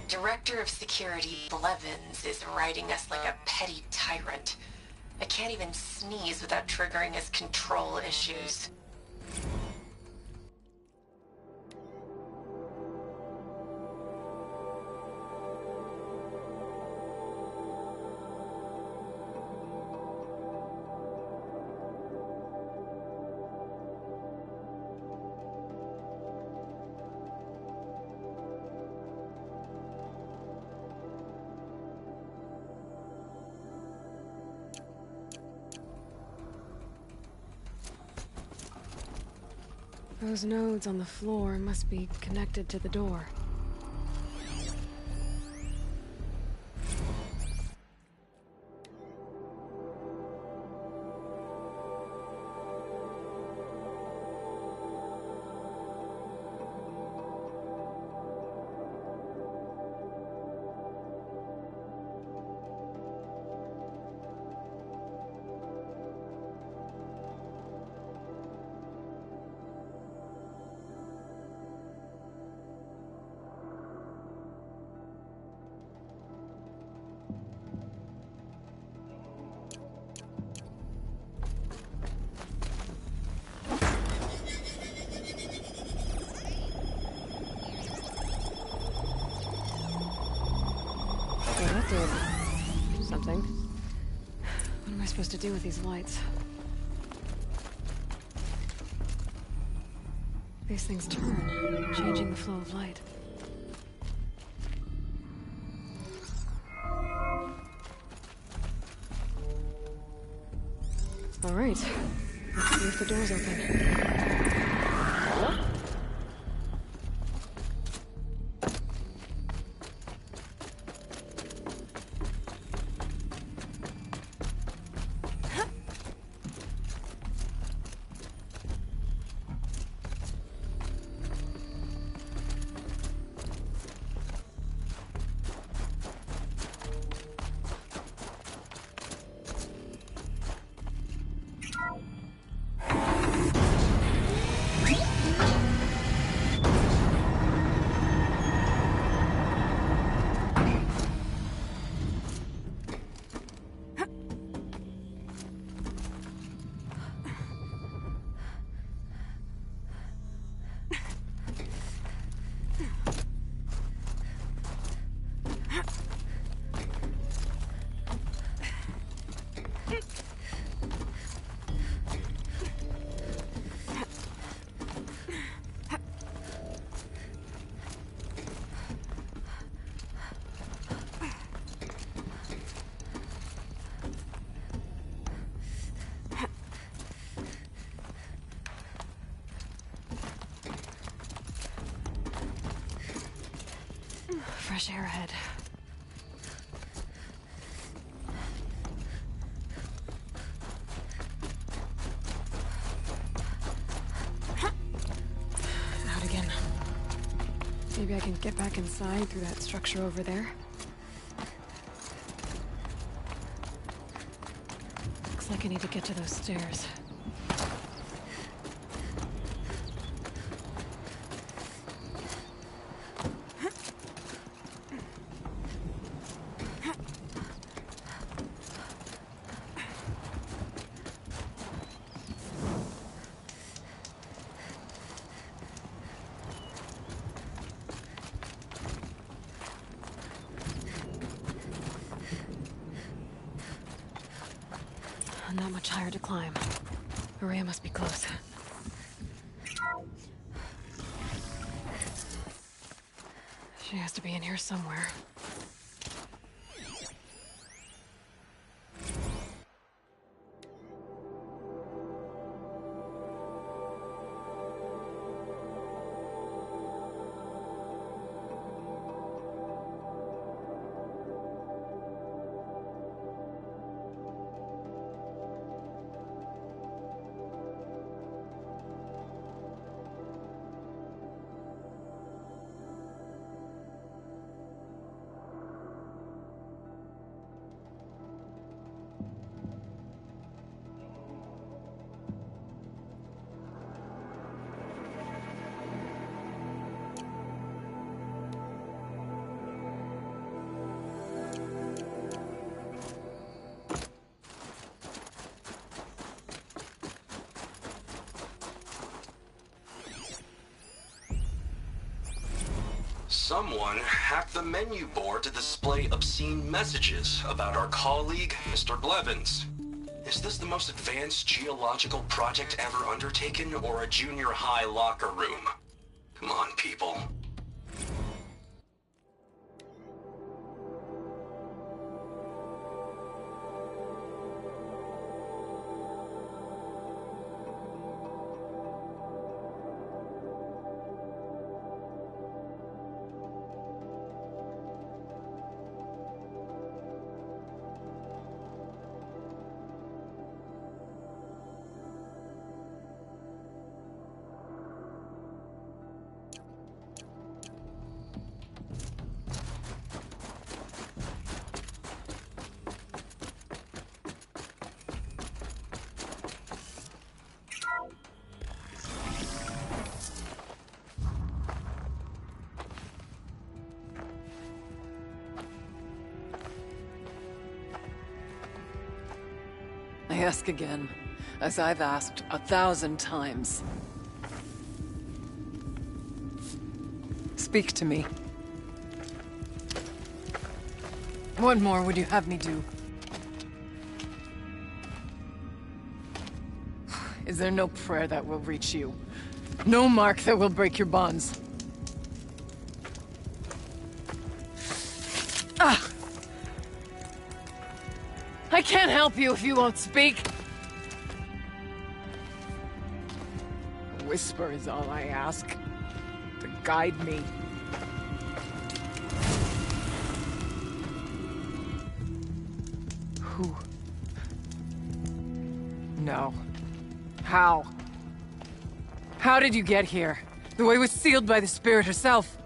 Speaker 10: Director of Security Blevins is riding us like a petty tyrant. I can't even sneeze without triggering his control issues.
Speaker 1: Those nodes on the floor must be connected to the door. did something. What am I supposed to do with these lights? These things turn, changing the flow of light. All right. Let's see if the door's open. Fresh air ahead. Out again. Maybe I can get back inside through that structure over there. Looks like I need to get to those stairs. Not much higher to climb. Maria must be close. She has to be in here somewhere.
Speaker 9: Someone hacked the menu board to display obscene messages about our colleague, Mr. Blevins. Is this the most advanced geological project ever undertaken, or a junior high locker room? Come on, people.
Speaker 12: I ask again, as I've asked 1,000 times. Speak to me. What more would you have me do? Is there no prayer that will reach you? No mark that will break your bonds? Ah! I can't help you if you won't speak. A whisper is all I ask. To guide me. Who? No. How? How did you get here? The way was sealed by the Spirit herself.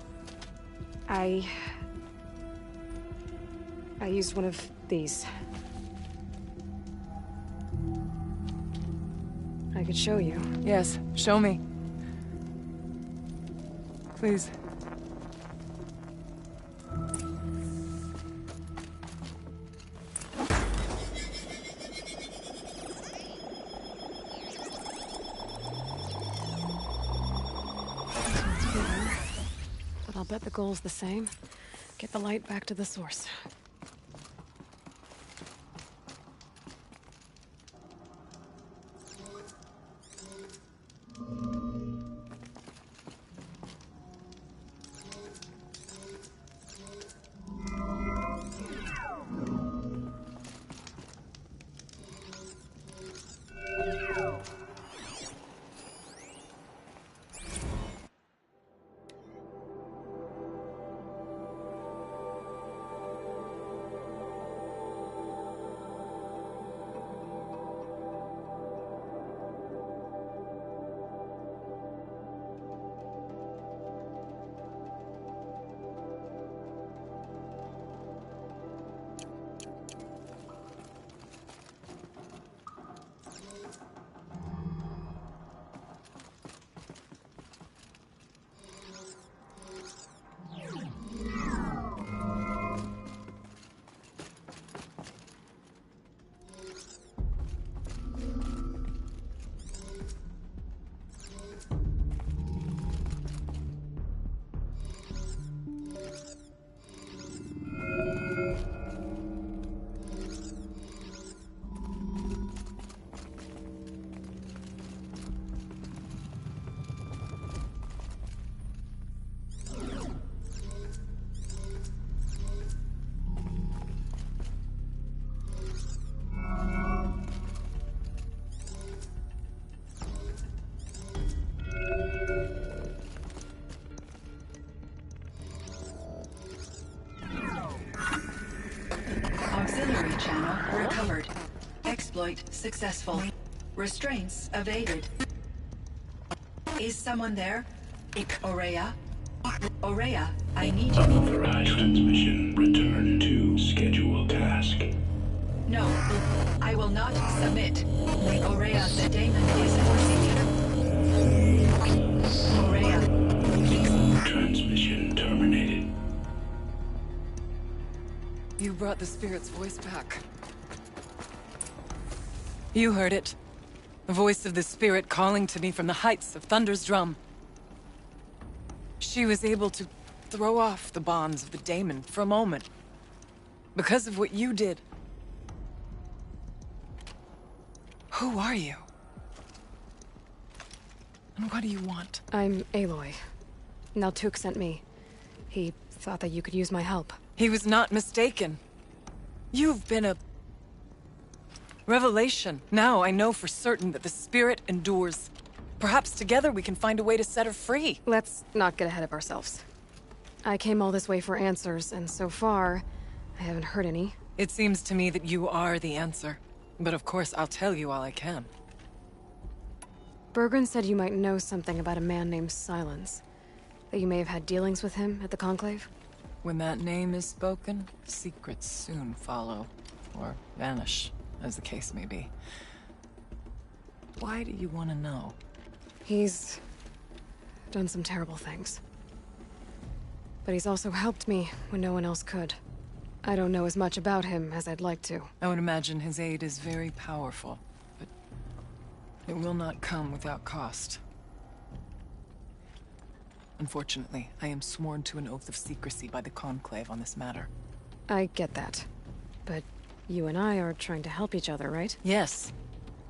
Speaker 1: I used one of these. I could show you.
Speaker 12: Yes, show me. Please.
Speaker 1: But I'll bet the goal's the same. Get the light back to the source.
Speaker 13: Auxiliary channel recovered. Exploit successful. Restraints evaded. Is someone there? Aurea? Aurea, I need you.
Speaker 14: Unauthorized transmission. Return to scheduled task.
Speaker 13: No, I will not submit. Aurea, the daemon is forcing you. Aurea.
Speaker 14: Transmission terminated.
Speaker 12: You brought the Spirit's voice back. You heard it. The voice of the Spirit calling to me from the heights of Thunder's drum. She was able to throw off the bonds of the daemon for a moment. Because of what you did. Who are you? And what do you want?
Speaker 1: I'm Aloy. Naltuk sent me. He thought that you could use my help.
Speaker 12: He was not mistaken. You've been a revelation. Now I know for certain that the Spirit endures. Perhaps together we can find a way to set her free.
Speaker 1: Let's not get ahead of ourselves. I came all this way for answers, and so far, I haven't heard any.
Speaker 12: It seems to me that you are the answer. But of course, I'll tell you all I can.
Speaker 1: Bergren said you might know something about a man named Silence. That you may have had dealings with him at the Conclave?
Speaker 12: When that name is spoken, secrets soon follow. Or vanish, as the case may be. Why do you want to know?
Speaker 1: He's done some terrible things. But he's also helped me when no one else could. I don't know as much about him as I'd like to.
Speaker 12: I would imagine his aid is very powerful, but it will not come without cost. Unfortunately, I am sworn to an oath of secrecy by the Conclave on this matter.
Speaker 1: I get that. But you and I are trying to help each other, right?
Speaker 12: Yes.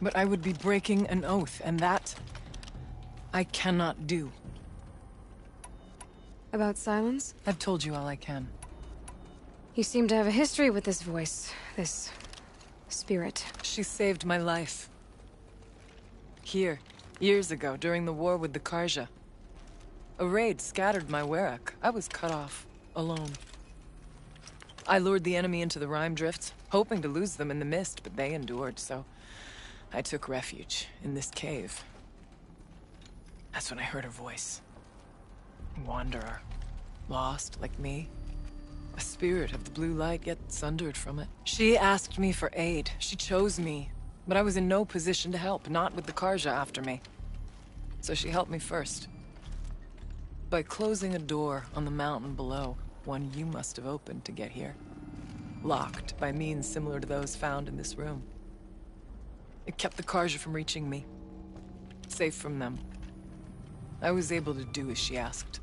Speaker 12: But I would be breaking an oath, and that... I cannot do.
Speaker 1: About Silence?
Speaker 12: I've told you all I can.
Speaker 1: You seem to have a history with this voice. This... spirit.
Speaker 12: She saved my life. Here, years ago, during the war with the Karja. A raid scattered my Werak. I was cut off, alone. I lured the enemy into the Rime Drifts, hoping to lose them in the mist, but they endured, so I took refuge in this cave. That's when I heard her voice. A wanderer. Lost, like me. A spirit of the blue light, yet sundered from it. She asked me for aid. She chose me. But I was in no position to help, not with the Karja after me. So she helped me first. By closing a door on the mountain below, one you must have opened to get here. Locked by means similar to those found in this room. It kept the Karja from reaching me. Safe from them. I was able to do as she asked.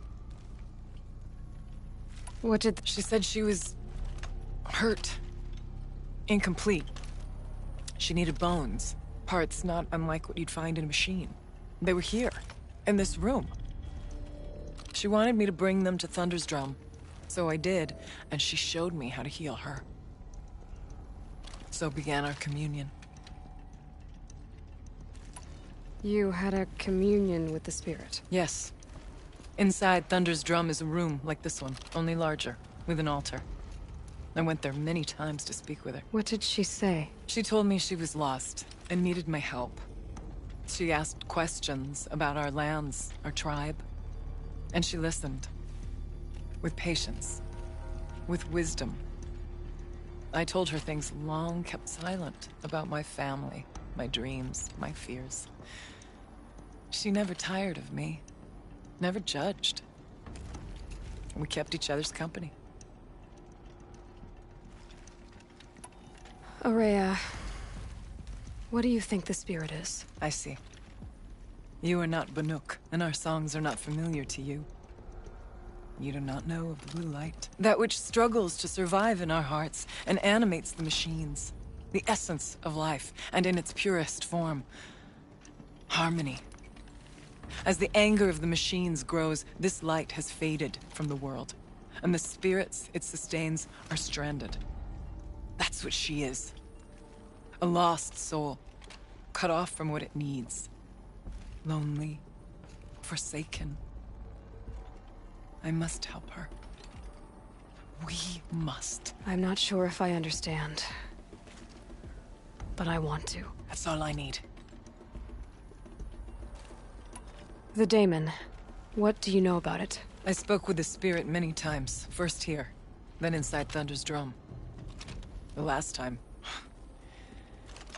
Speaker 1: What did...
Speaker 12: She said she was... hurt. Incomplete. She needed bones. Parts not unlike what you'd find in a machine. They were here, in this room. She wanted me to bring them to Thunder's Drum. So I did, and she showed me how to heal her. So began our communion.
Speaker 1: You had a communion with the spirit?
Speaker 12: Yes. Inside Thunder's Drum is a room like this one, only larger, with an altar. I went there many times to speak with her.
Speaker 1: What did she say?
Speaker 12: She told me she was lost and needed my help. She asked questions about our lands, our tribe. And she listened. With patience. With wisdom. I told her things long kept silent about my family, my dreams, my fears. She never tired of me. Never judged. We kept each other's company.
Speaker 1: Aurea, what do you think the spirit is?
Speaker 12: I see. You are not Banuk, and our songs are not familiar to you. You do not know of the blue light. That which struggles to survive in our hearts and animates the machines. The essence of life, and in its purest form. Harmony. As the anger of the machines grows, this light has faded from the world. And the spirits it sustains are stranded. That's what she is. A lost soul. Cut off from what it needs. Lonely. Forsaken. I must help her. We must.
Speaker 1: I'm not sure if I understand. But I want to.
Speaker 12: That's all I need.
Speaker 1: The daemon. What do you know about it?
Speaker 12: I spoke with the spirit many times. First here, then inside Thunder's Drum. The last time...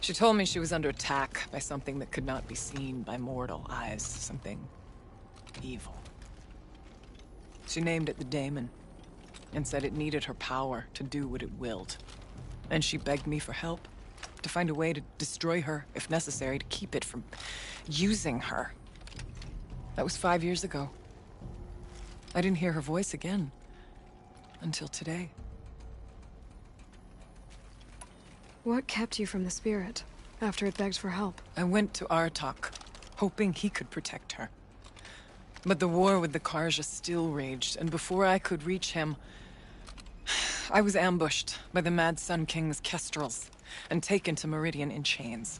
Speaker 12: She told me she was under attack by something that could not be seen by mortal eyes. Something... evil. She named it the daemon, and said it needed her power to do what it willed. And she begged me for help, to find a way to destroy her, if necessary, to keep it from using her. That was 5 years ago. I didn't hear her voice again, until today.
Speaker 1: What kept you from the spirit, after it begged for help?
Speaker 12: I went to Artok, hoping he could protect her. But the war with the Karja still raged, and before I could reach him, I was ambushed by the Mad Sun King's kestrels, and taken to Meridian in chains.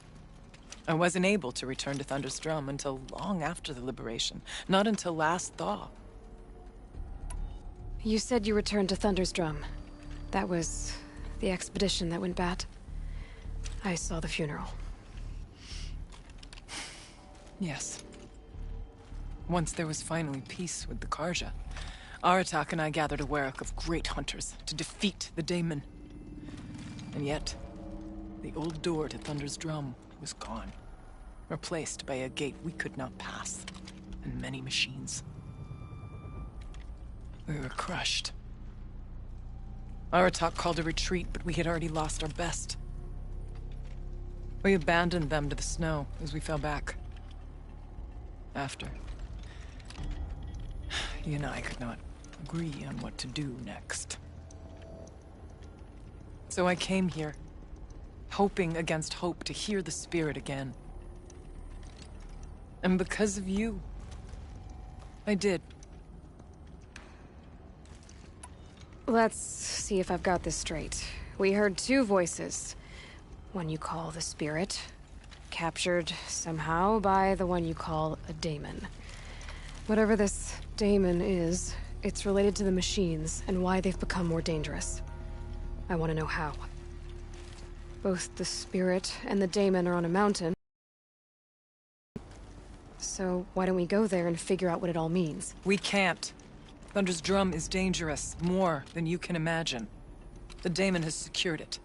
Speaker 12: I wasn't able to return to Thunder's Drum until long after the liberation, not until last thaw.
Speaker 1: You said you returned to Thunder's Drum. That was the expedition that went bad. I saw the funeral.
Speaker 12: Yes. Once there was finally peace with the Karja, Aratak and I gathered a Werak of great hunters to defeat the daemon. And yet, the old door to Thunder's Drum was gone, replaced by a gate we could not pass, and many machines. We were crushed. Aratak called a retreat, but we had already lost our best. We abandoned them to the snow as we fell back. After. You and I could not agree on what to do next. So I came here, hoping against hope to hear the spirit again. And because of you, I did.
Speaker 1: Let's see if I've got this straight. We heard two voices. One you call the spirit, captured somehow by the one you call a daemon. Whatever this daemon is, it's related to the machines and why they've become more dangerous. I want to know how. Both the spirit and the daemon are on a mountain. So why don't we go there and figure out what it all means?
Speaker 12: We can't. Thunder's drum is dangerous, more than you can imagine. The daemon has secured it.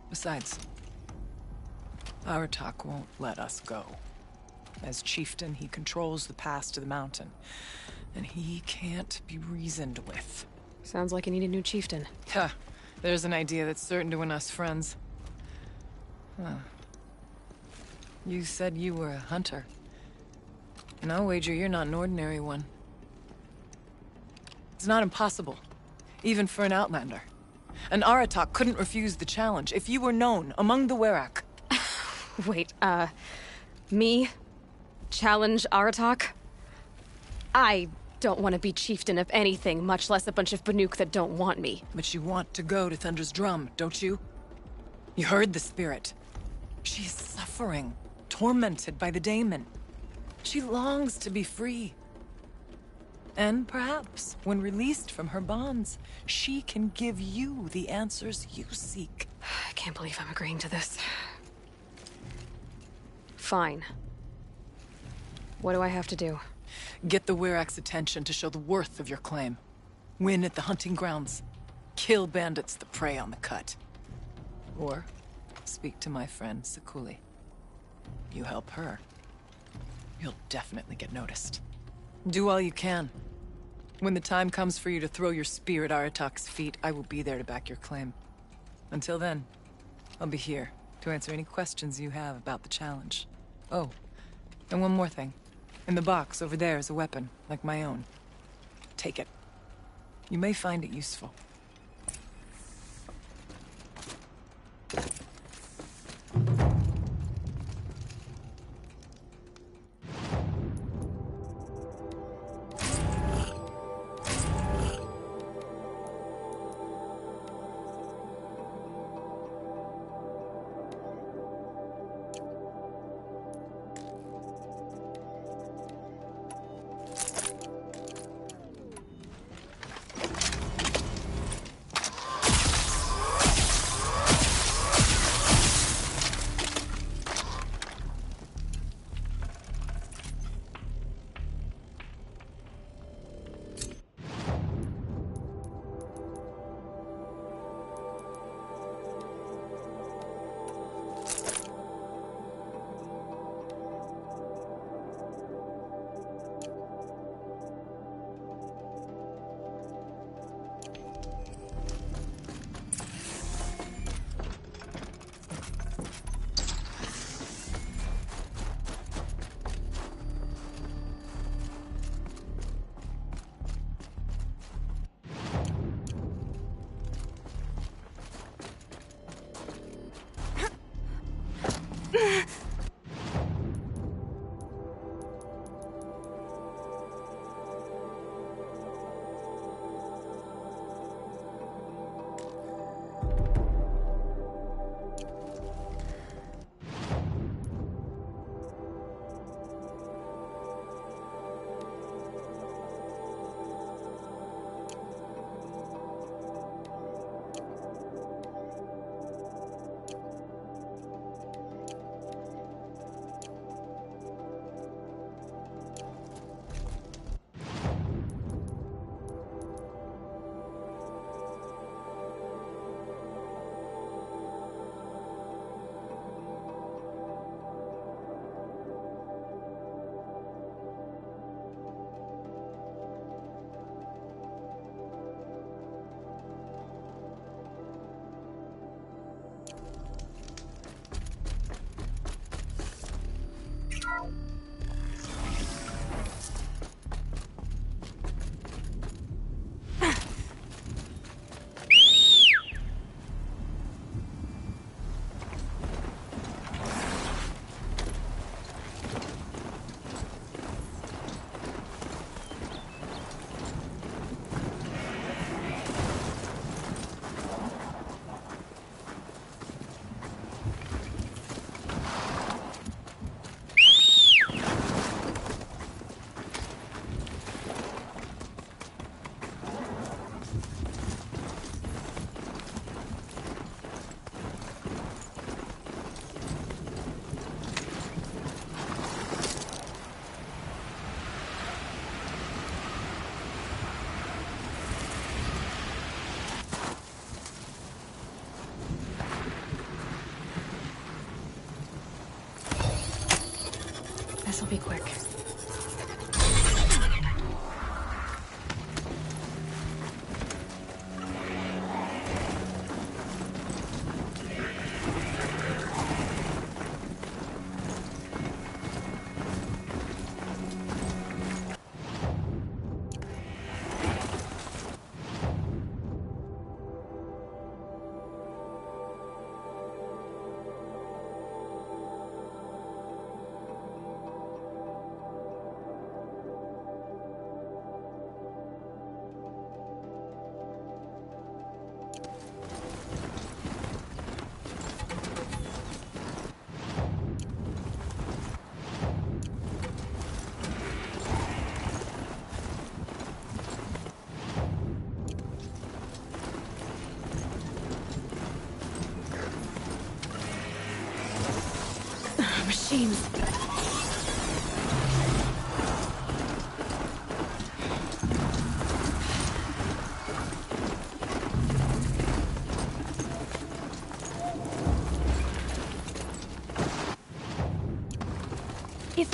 Speaker 12: Besides, Aratak won't let us go. As chieftain, he controls the pass to the mountain, and he can't be reasoned with.
Speaker 1: Sounds like you need a new chieftain.
Speaker 12: Huh. There's an idea that's certain to win us friends. Huh. You said you were a hunter. And I'll wager you're not an ordinary one. It's not impossible, even for an outlander. An Aratak couldn't refuse the challenge if you were known among the Werak.
Speaker 1: Wait, me? Challenge Aratak? I don't want to be chieftain of anything, much less a bunch of Banuk that don't want me.
Speaker 12: But you want to go to Thunder's drum, don't you? You heard the spirit. She is suffering, tormented by the daemon. She longs to be free. And perhaps, when released from her bonds, she can give you the answers you seek.
Speaker 1: I can't believe I'm agreeing to this. Fine. What do I have to do?
Speaker 12: Get the Werak's attention to show the worth of your claim. Win at the hunting grounds. Kill bandits that prey on the cut. Or speak to my friend Sakuli. You help her, you'll definitely get noticed. Do all you can. When the time comes for you to throw your spear at Aratak's feet, I will be there to back your claim. Until then, I'll be here to answer any questions you have about the challenge. Oh, and one more thing. In the box over there is a weapon, like my own. Take it. You may find it useful.
Speaker 1: be quick. Machines.
Speaker 3: If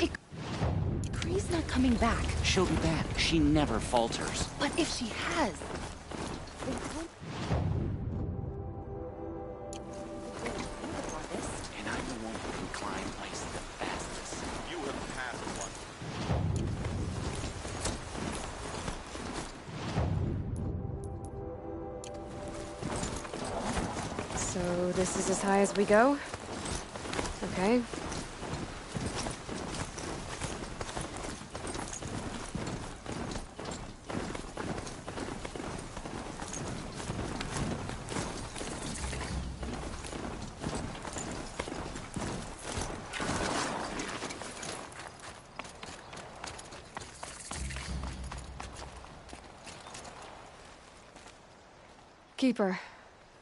Speaker 3: Kree's not coming back.
Speaker 11: She'll be back. She never falters.
Speaker 3: But if she has...
Speaker 11: And I'm the one who can climb ice the fastest.
Speaker 5: You have passed one.
Speaker 1: So this is as high as we go? Okay. Keeper,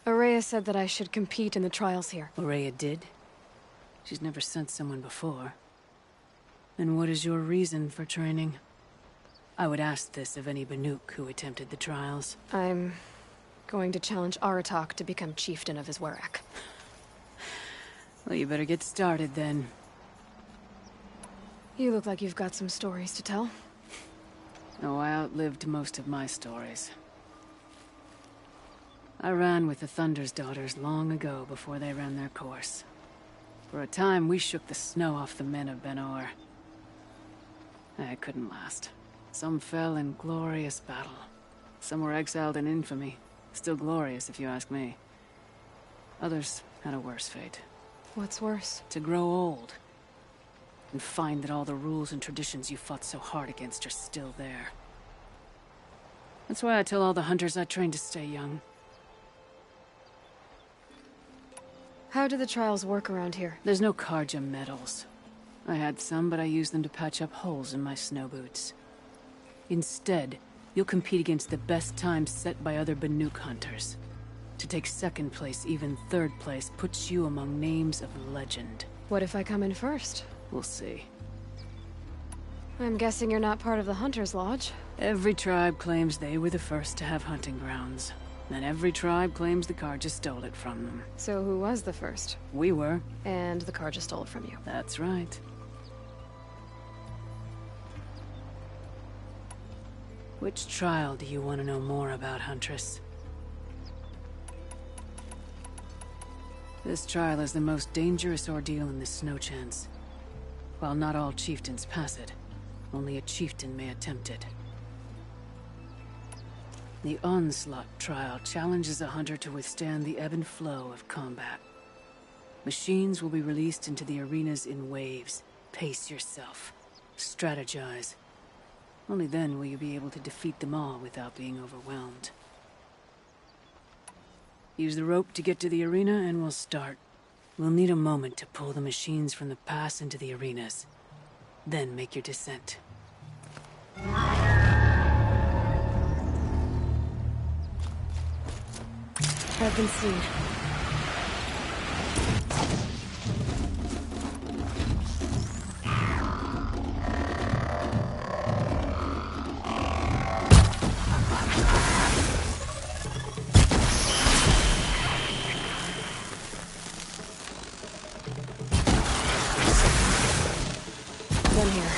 Speaker 1: Aurea said that I should compete in the trials here.
Speaker 15: Aurea did? She's never sent someone before. And what is your reason for training? I would ask this of any Banuk who attempted the trials.
Speaker 1: I'm going to challenge Aratak to become chieftain of his Werak.
Speaker 15: Well, you better get started then.
Speaker 1: You look like you've got some stories to tell.
Speaker 15: Oh, I outlived most of my stories. I ran with the Thunder's daughters long ago before they ran their course. For a time, we shook the snow off the men of Ben-Or. It couldn't last. Some fell in glorious battle. Some were exiled in infamy. Still glorious, if you ask me. Others had a worse fate.
Speaker 1: What's worse?
Speaker 15: To grow old. And find that all the rules and traditions you fought so hard against are still there. That's why I tell all the hunters I train to stay young.
Speaker 1: How do the trials work around here?
Speaker 15: There's no Karja medals. I had some, but I used them to patch up holes in my snow boots. Instead, you'll compete against the best times set by other Banuk hunters. To take second place, even third place, puts you among names of legend.
Speaker 1: What if I come in first?
Speaker 15: We'll see.
Speaker 1: I'm guessing you're not part of the Hunter's Lodge.
Speaker 15: Every tribe claims they were the first to have hunting grounds. And every tribe claims the Karja stole it from them.
Speaker 1: So who was the first?
Speaker 15: We were.
Speaker 1: And the Karja stole it from you.
Speaker 15: That's right. Which trial do you want to know more about, Huntress? This trial is the most dangerous ordeal in the Snow Chance. While not all chieftains pass it, only a chieftain may attempt it. The Onslaught trial challenges a hunter to withstand the ebb and flow of combat. Machines will be released into the arenas in waves. Pace yourself. Strategize. Only then will you be able to defeat them all without being overwhelmed. Use the rope to get to the arena and we'll start. We'll need a moment to pull the machines from the pass into the arenas. Then make your descent.
Speaker 1: I've been seen. Been here.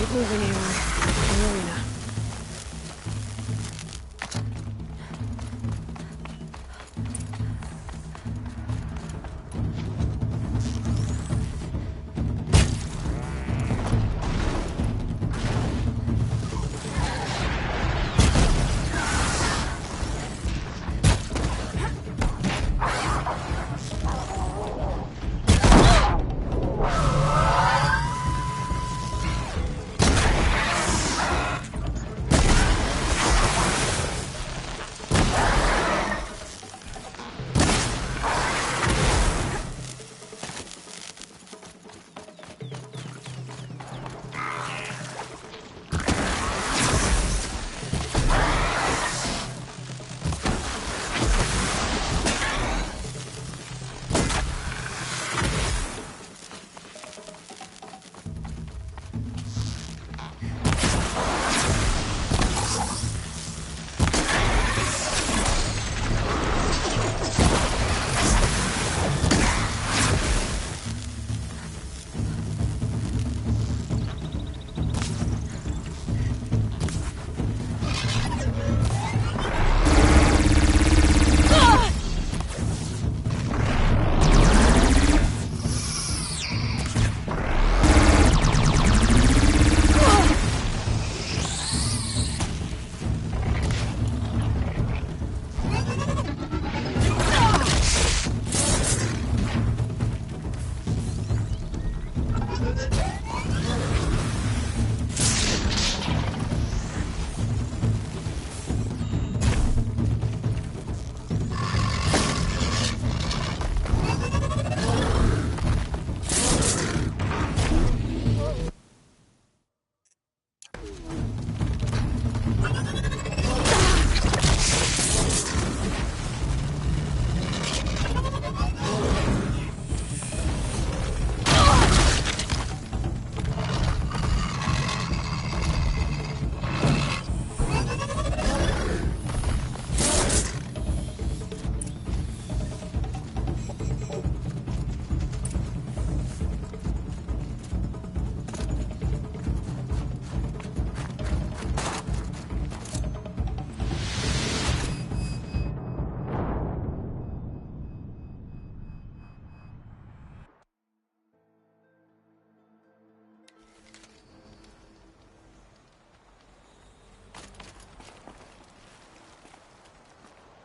Speaker 1: Keep moving, Aloy. The arena.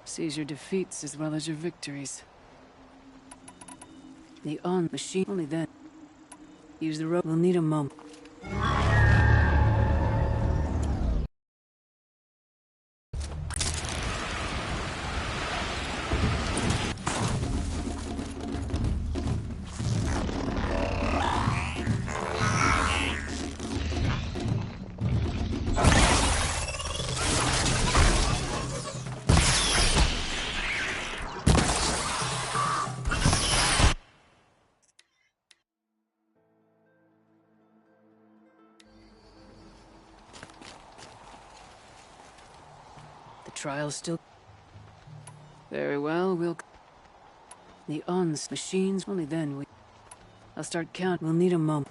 Speaker 15: Sees your defeats as well as your victories. The on machine, only then. Use the rope, we'll need a moment. Trial still... Very well, we'll... The ons machines, only then we... I'll start count, we'll need a moment.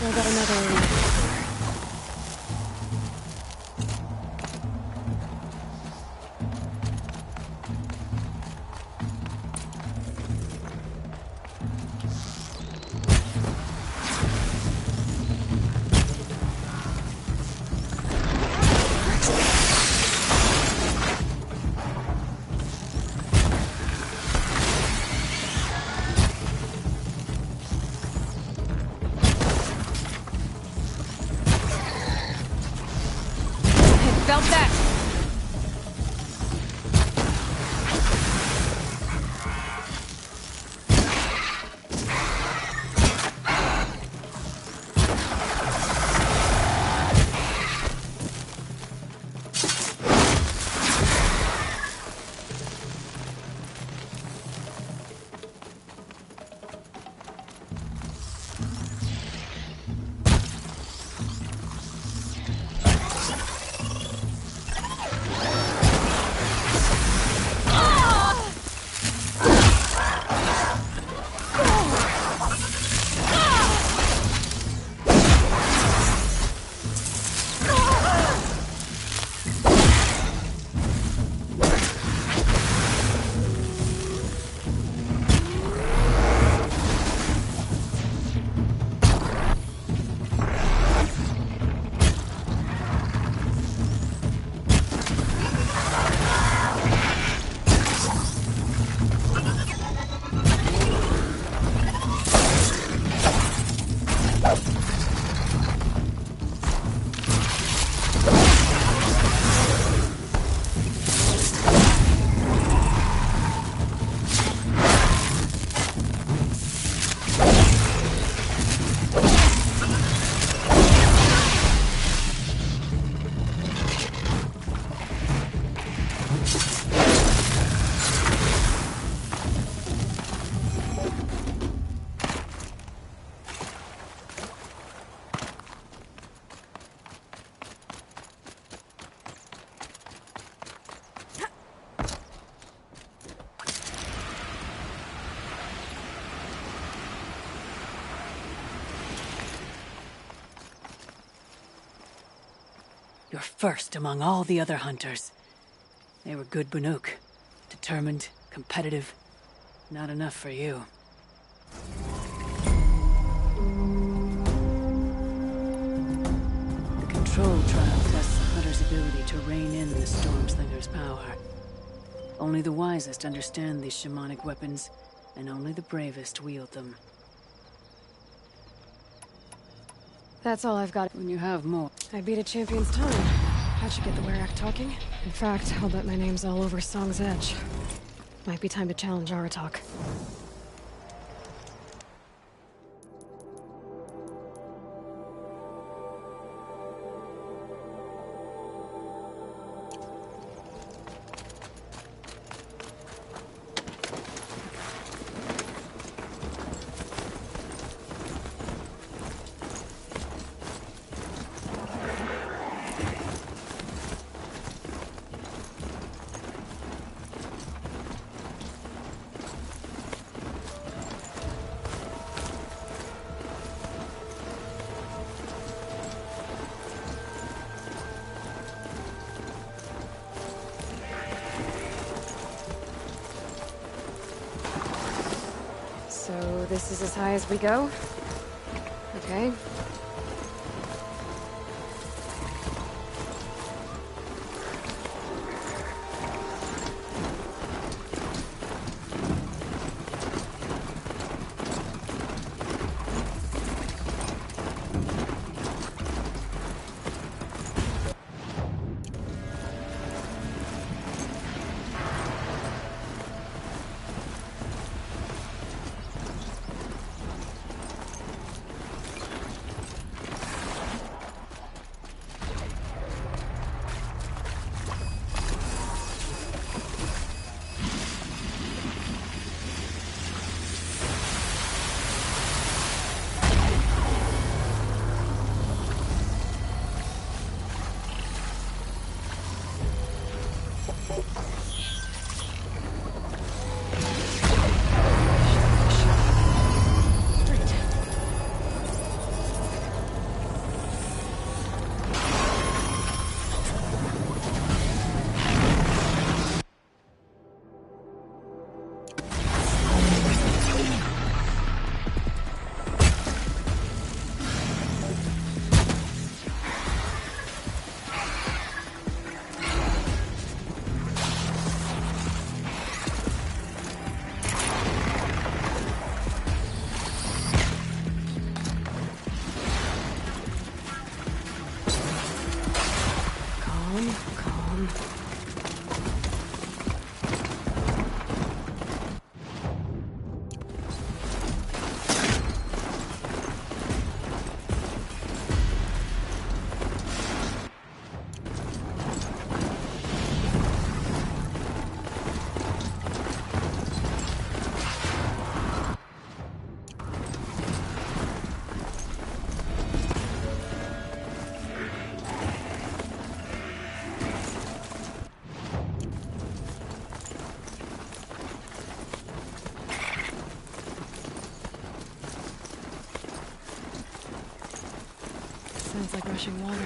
Speaker 1: I got another...
Speaker 3: Felt that!
Speaker 15: You're first among all the other hunters. They were good Banuk. Determined, competitive. Not enough for you. The control trial tests the hunter's ability to rein in the Stormslinger's power. Only the wisest understand these shamanic weapons, and only the bravest wield them.
Speaker 1: That's all I've got.
Speaker 15: When you have more...
Speaker 1: I beat a champion's time. How'd you get the Werak talking? In fact, I'll bet my name's all over Song's Edge. Might be time to challenge Aratak. So this is as high as we go? Okay. Calm, calm. Sounds like rushing water.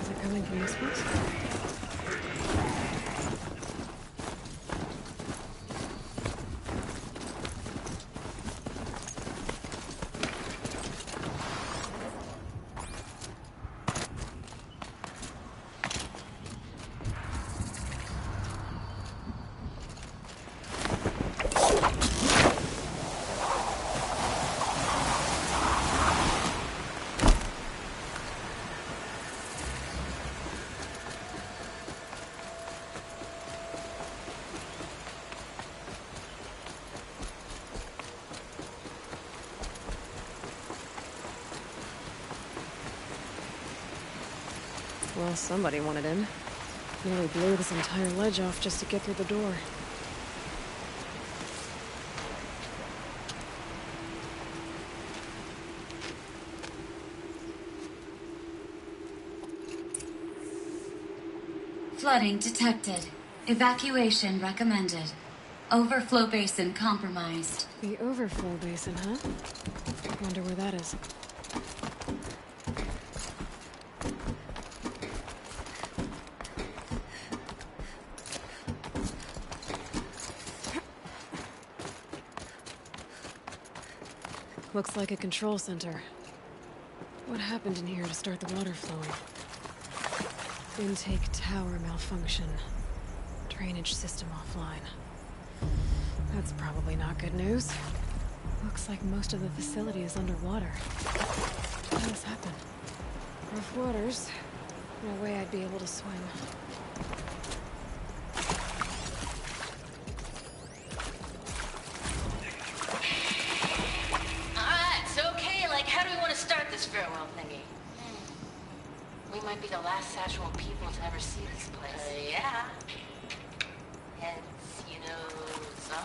Speaker 1: Is it coming from this place? Well, somebody wanted in. Nearly blew this entire ledge off just to get through the door.
Speaker 16: Flooding detected. Evacuation recommended. Overflow basin compromised.
Speaker 1: The overflow basin, huh? Wonder where that is. Looks like a control center. What happened in here to start the water flowing? Intake tower malfunction. Drainage system offline. That's probably not good news. Looks like most of the facility is underwater. How did this happen? Rough waters. No way I'd be able to swim.
Speaker 17: Farewell thingy. We might be the last Satchel people to ever see this place. Yeah. Hence, you know, so.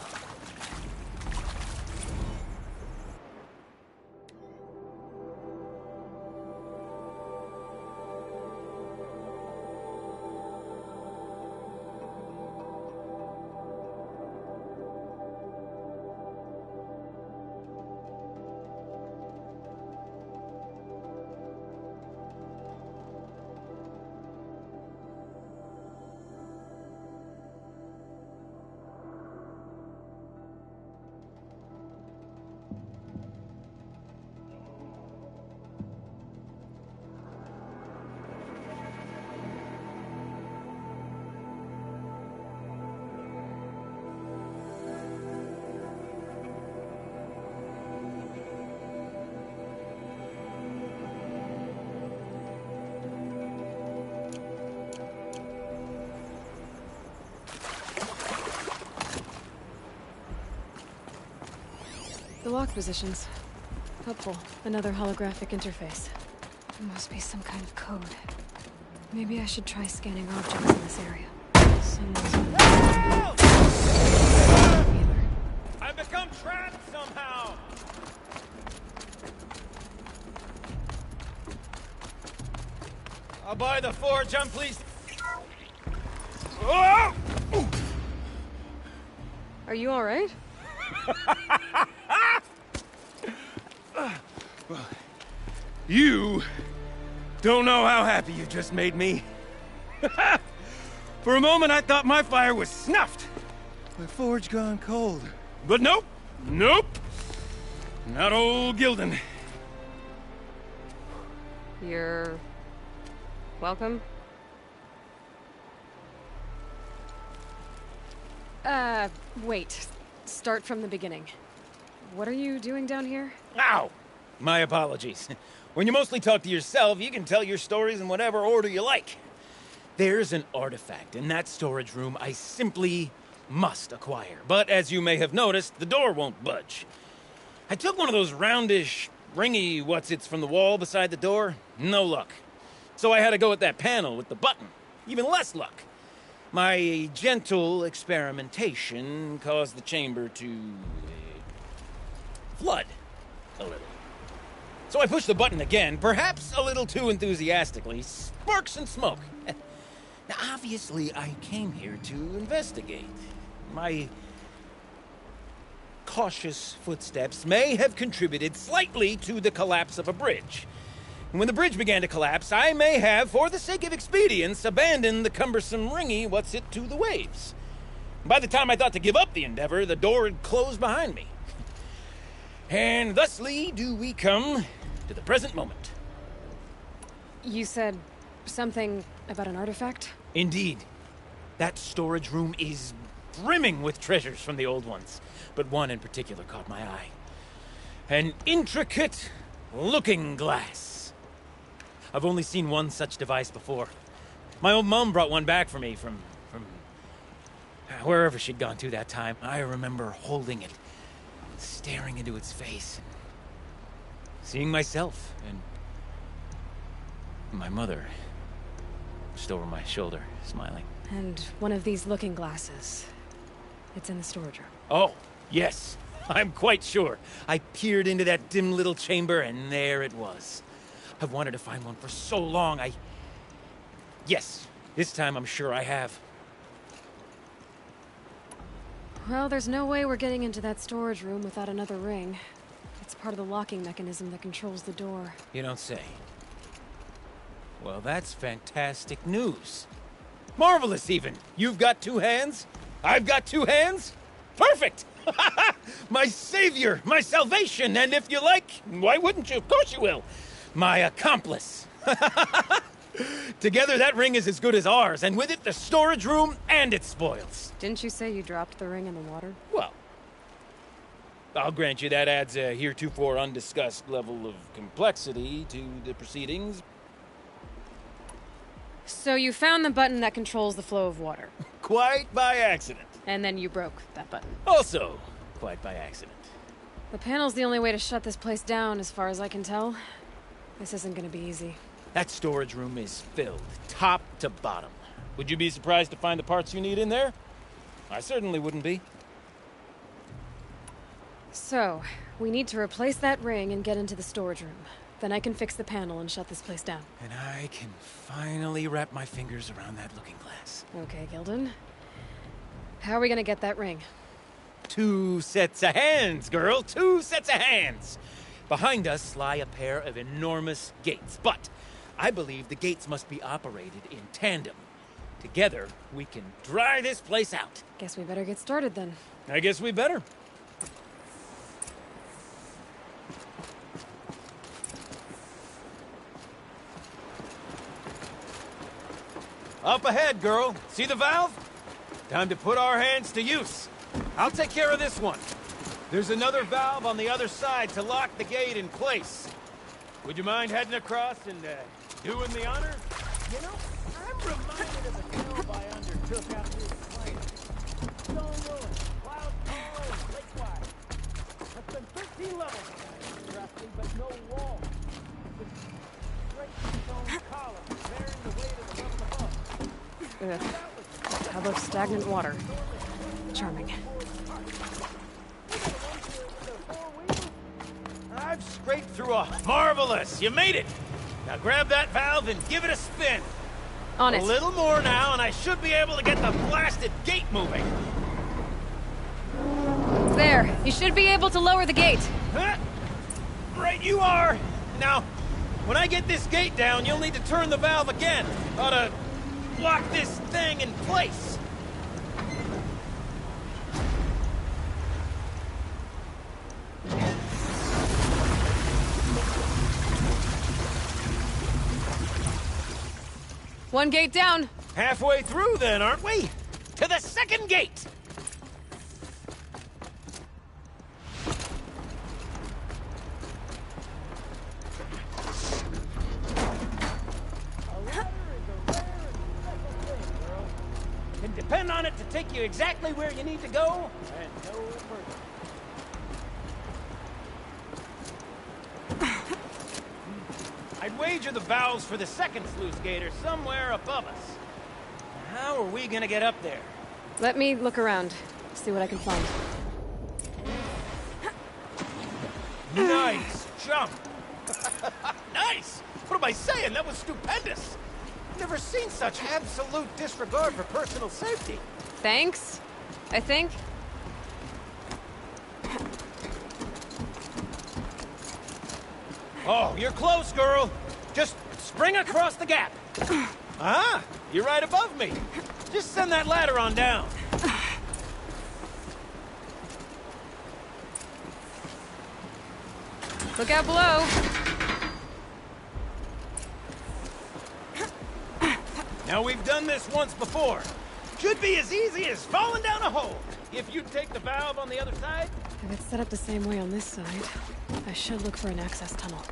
Speaker 17: The lock positions. Helpful. Another holographic interface. There must be some kind of code. Maybe I should try scanning objects in this area.
Speaker 4: I've become trapped somehow! I'll buy the forge, I'm pleased. Oh!
Speaker 1: Are you alright?
Speaker 4: Well, you don't know how happy you just made me. For a moment, I thought my fire was snuffed. My forge gone cold. But nope. Nope. Not old Gildan.
Speaker 1: You're... welcome? Wait. Start from the beginning. what are you doing down here?
Speaker 4: Ow! My apologies. When you mostly talk to yourself, you can tell your stories in whatever order you like. There's an artifact in that storage room I simply must acquire. But as you may have noticed, the door won't budge. I took one of those roundish, ringy what's-its from the wall beside the door. No luck. So I had to go with that panel with the button. Even less luck. My gentle experimentation caused the chamber to flood a little. So I pushed the button again, perhaps a little too enthusiastically. Sparks and smoke. Now, obviously, I came here to investigate. My cautious footsteps may have contributed slightly to the collapse of a bridge. And when the bridge began to collapse, I may have, for the sake of expedience, abandoned the cumbersome ringy what's-it to the waves. By the time I thought to give up the endeavor, the door had closed behind me. And thusly do we come to the present moment.
Speaker 1: You said something about an artifact?
Speaker 4: Indeed. That storage room is brimming with treasures from the old ones, but one in particular caught my eye. An intricate looking glass. I've only seen one such device before. My old mum brought one back for me from wherever she'd gone to that time. I remember holding it, staring into its face, and seeing myself and my mother just over my shoulder, smiling.
Speaker 1: And one of these looking glasses. It's in the storage room.
Speaker 4: Oh, yes. I'm quite sure. I peered into that dim little chamber, and there it was. I've wanted to find one for so long, Yes, this time I'm sure I have.
Speaker 1: Well, there's no way we're getting into that storage room without another ring. It's part of the locking mechanism that controls the door.
Speaker 4: You don't say. Well, that's fantastic news. Marvelous, even. You've got 2 hands. I've got 2 hands. Perfect! My savior, my salvation, and if you like, why wouldn't you? Of course you will. My accomplice. Together, that ring is as good as ours, and with it, the storage room and its spoils.
Speaker 1: Didn't you say you dropped the ring in the water?
Speaker 4: Well, I'll grant you that adds a heretofore undiscussed level of complexity to the proceedings.
Speaker 1: So you found the button that controls the flow of water.
Speaker 4: Quite by accident.
Speaker 1: And then you broke that button.
Speaker 4: Also, quite by accident.
Speaker 1: The panel's the only way to shut this place down, as far as I can tell. This isn't gonna be easy.
Speaker 4: That storage room is filled, top to bottom. Would you be surprised to find the parts you need in there? I certainly wouldn't be.
Speaker 1: So, we need to replace that ring and get into the storage room. Then I can fix the panel and shut this place down.
Speaker 4: And I can finally wrap my fingers around that looking glass.
Speaker 1: Okay, Gildan. How are we gonna get that ring?
Speaker 4: 2 sets of hands, girl. 2 sets of hands. Behind us lie a pair of enormous gates, but I believe the gates must be operated in tandem. Together, we can dry this place out.
Speaker 1: Guess we better get started then.
Speaker 4: I guess we better. Up ahead, girl. See the valve? Time to put our hands to use. I'll take care of this one. There's another valve on the other side to lock the gate in place. Would you mind heading across and doing the honor? You know, I'm reminded of a job I undertook after this fire. Stone ruins, cloud tall and lake-wide. That's been 13 levels. Interesting, but no wall. Just straight stone columns bearing the weight of the level above.
Speaker 1: Ugh. How about stagnant water? Charming.
Speaker 4: I've scraped through a... Marvelous! You made it! Now grab that valve and give it a spin.
Speaker 1: On it.
Speaker 4: A little more now, and I should be able to get the blasted gate moving.
Speaker 1: There. You should be able to lower the gate.
Speaker 4: Huh? Right you are. Now, when I get this gate down, you'll need to turn the valve again. Ought to lock this thing in place.
Speaker 1: One gate down.
Speaker 4: Halfway through then, aren't we? To the second gate! take you exactly where you need to go, and no further. I'd wager the valves for the second sluice gate are somewhere above us. How are we gonna get up there?
Speaker 1: Let me look around, see what I can find.
Speaker 4: Nice jump! Nice! What am I saying? That was stupendous! Never seen such absolute disregard for personal safety.
Speaker 1: Thanks, I think.
Speaker 4: Oh, you're close, girl. Just spring across the gap. Ah, you're right above me. Just send that ladder on down.
Speaker 1: Look out below.
Speaker 4: Now, we've done this once before. Should be as easy as falling down a hole. If you take the valve on the other side.
Speaker 1: If it's set up the same way on this side, I should look for an access tunnel.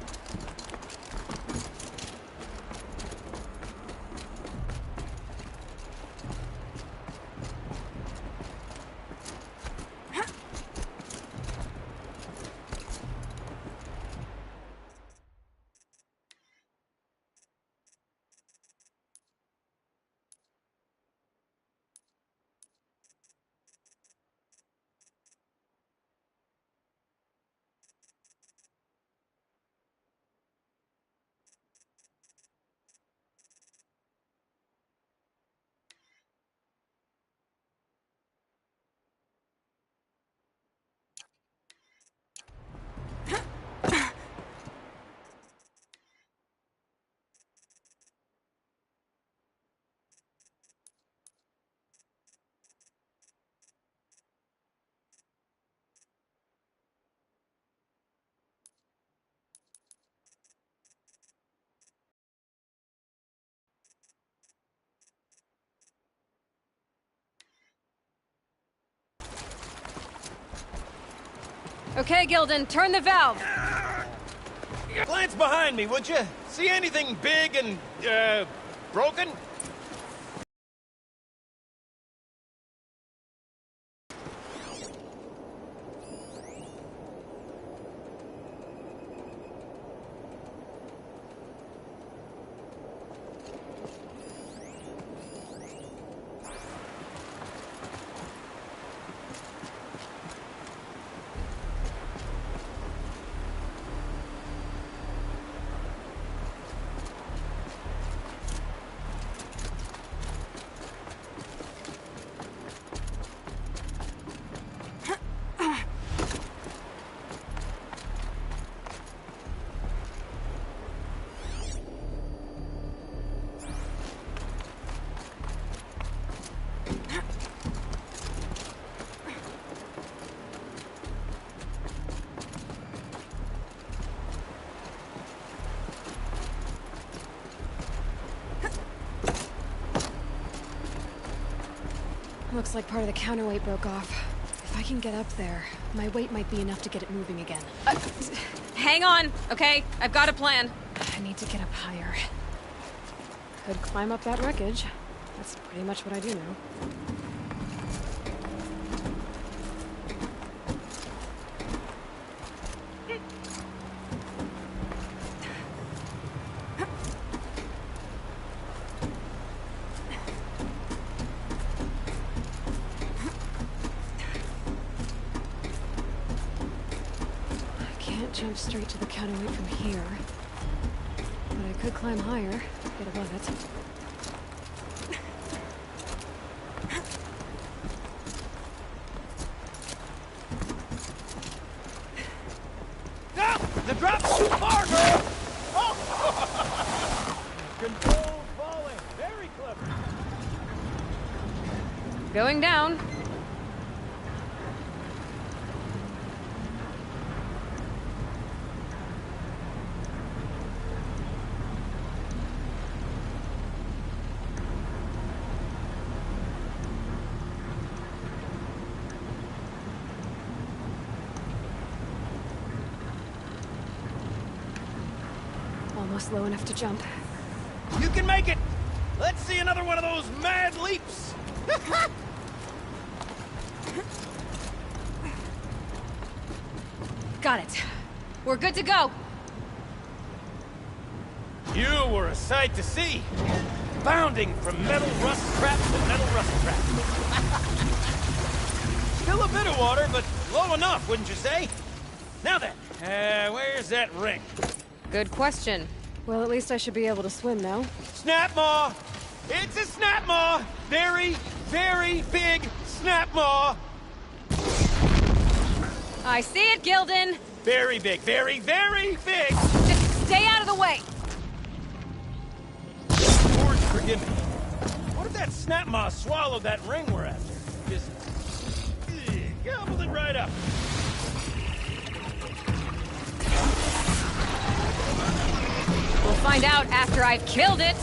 Speaker 1: Okay, Gildan, turn the valve.
Speaker 4: Glance behind me, would you? See anything big and, broken?
Speaker 1: Looks like part of the counterweight broke off. If I can get up there, my weight might be enough to get it moving again.
Speaker 17: Hang on, okay? I've got a plan.
Speaker 1: I need to get up higher. Could climb up that wreckage. That's pretty much what I do now. Jump straight to the counterweight from here. But I could climb higher, get above it.
Speaker 4: No! The drop's too far, girl! Oh! Controlled falling. Very clever.
Speaker 1: Going down. Almost low enough to jump.
Speaker 4: You can make it! Let's see another one of those mad leaps!
Speaker 1: Got it. We're good to go.
Speaker 4: You were a sight to see. Bounding from metal rust trap to metal rust trap. Still a bit of water, but low enough, wouldn't you say? Now then, where's that ring?
Speaker 1: Good question. Well, at least I should be able to swim now.
Speaker 4: Snap maw! It's a snap maw! Very, very big snap maw!
Speaker 1: I see it, Gildan!
Speaker 4: Very big, very, very big!
Speaker 1: Just stay out of the way!
Speaker 4: Lord, forgive me. What if that snap maw swallowed that ring we're after? Just... gobbled it right up.
Speaker 1: We'll find out after I've killed it!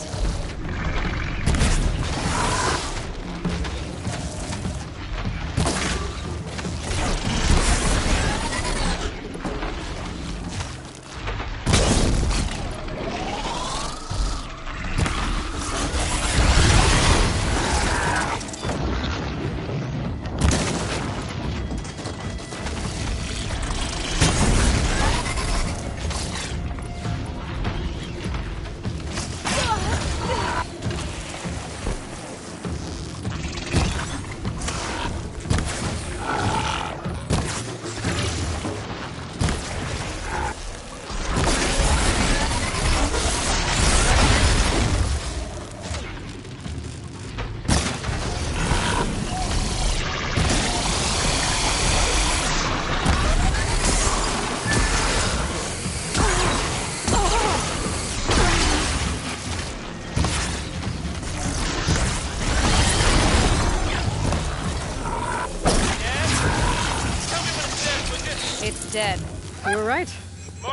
Speaker 1: It's dead. You were right.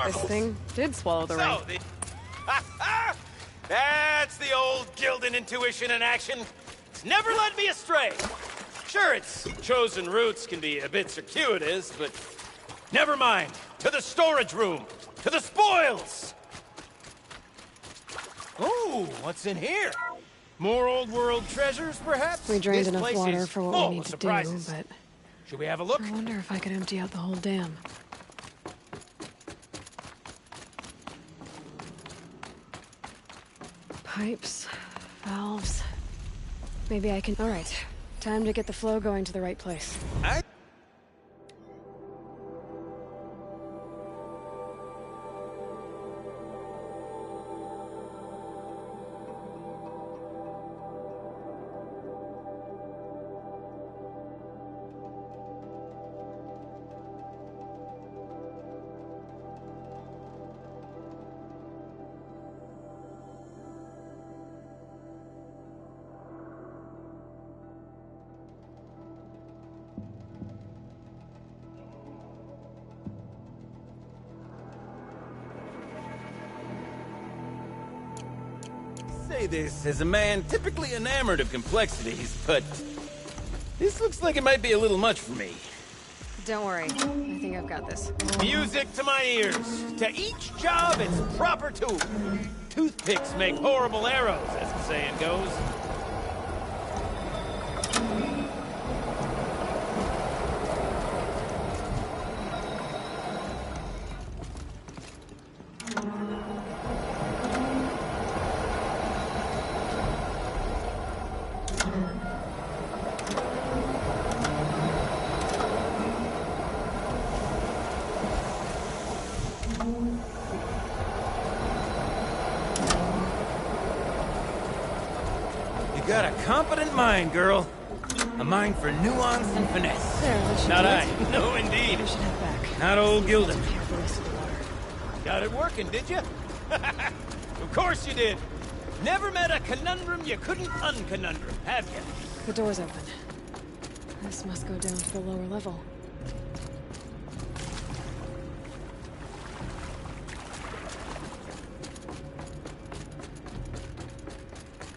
Speaker 1: This thing did swallow the ring.
Speaker 4: That's the old Gildan intuition in action. It's never led me astray. Sure, its chosen routes can be a bit circuitous, but never mind. To the storage room. To the spoils. Ooh, what's in here? More old world treasures, perhaps?
Speaker 1: We drained
Speaker 4: This
Speaker 1: enough
Speaker 4: place
Speaker 1: water
Speaker 4: is
Speaker 1: for what
Speaker 4: full
Speaker 1: we need
Speaker 4: of
Speaker 1: to
Speaker 4: surprises.
Speaker 1: do, but...
Speaker 4: Should we have a look?
Speaker 1: I wonder if I could empty out the whole dam. Pipes, valves... Maybe I can... Alright, time to get the flow going to the right place.
Speaker 4: Say this as a man typically enamored of complexities, but this looks like it might be a little much for me.
Speaker 1: Don't worry, I think I've got this.
Speaker 4: Music to my ears. To each job, its proper tool. Toothpicks make horrible arrows, as the saying goes. You got a competent mind, girl. A mind for nuance and finesse.
Speaker 1: There, that should
Speaker 4: Not
Speaker 1: do
Speaker 4: I.
Speaker 1: it.
Speaker 4: No, indeed.
Speaker 1: We should head back.
Speaker 4: Not old Gildan.
Speaker 1: Here for the rest of the water.
Speaker 4: Got it working, did you? Of course you did. Never met a conundrum you couldn't unconundrum, have you?
Speaker 1: The door's open. This must go down to the lower level.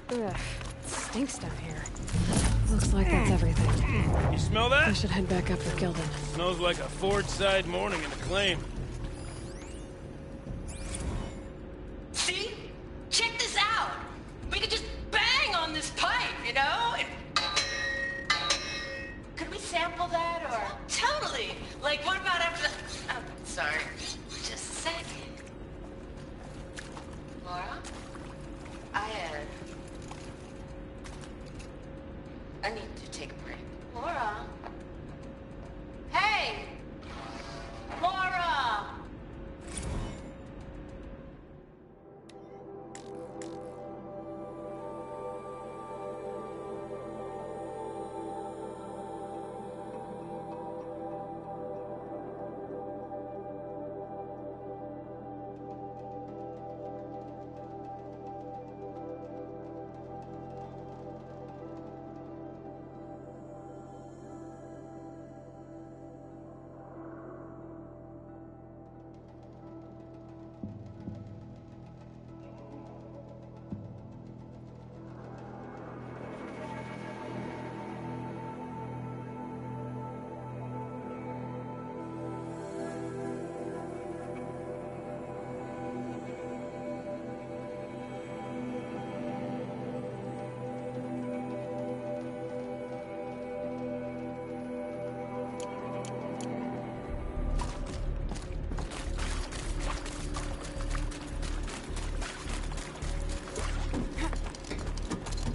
Speaker 1: Ugh, it stinks down here. Looks like that's everything.
Speaker 4: You smell that?
Speaker 1: I should head back up with Gildan.
Speaker 4: Smells like a Ford-side morning in Acclaim.
Speaker 10: See? Check this out! We could just bang on this pipe, you know? Could we sample that? Like, what about after... Oh, sorry. Just a sec. Laura? I need to take a break. Laura? Hey! Laura!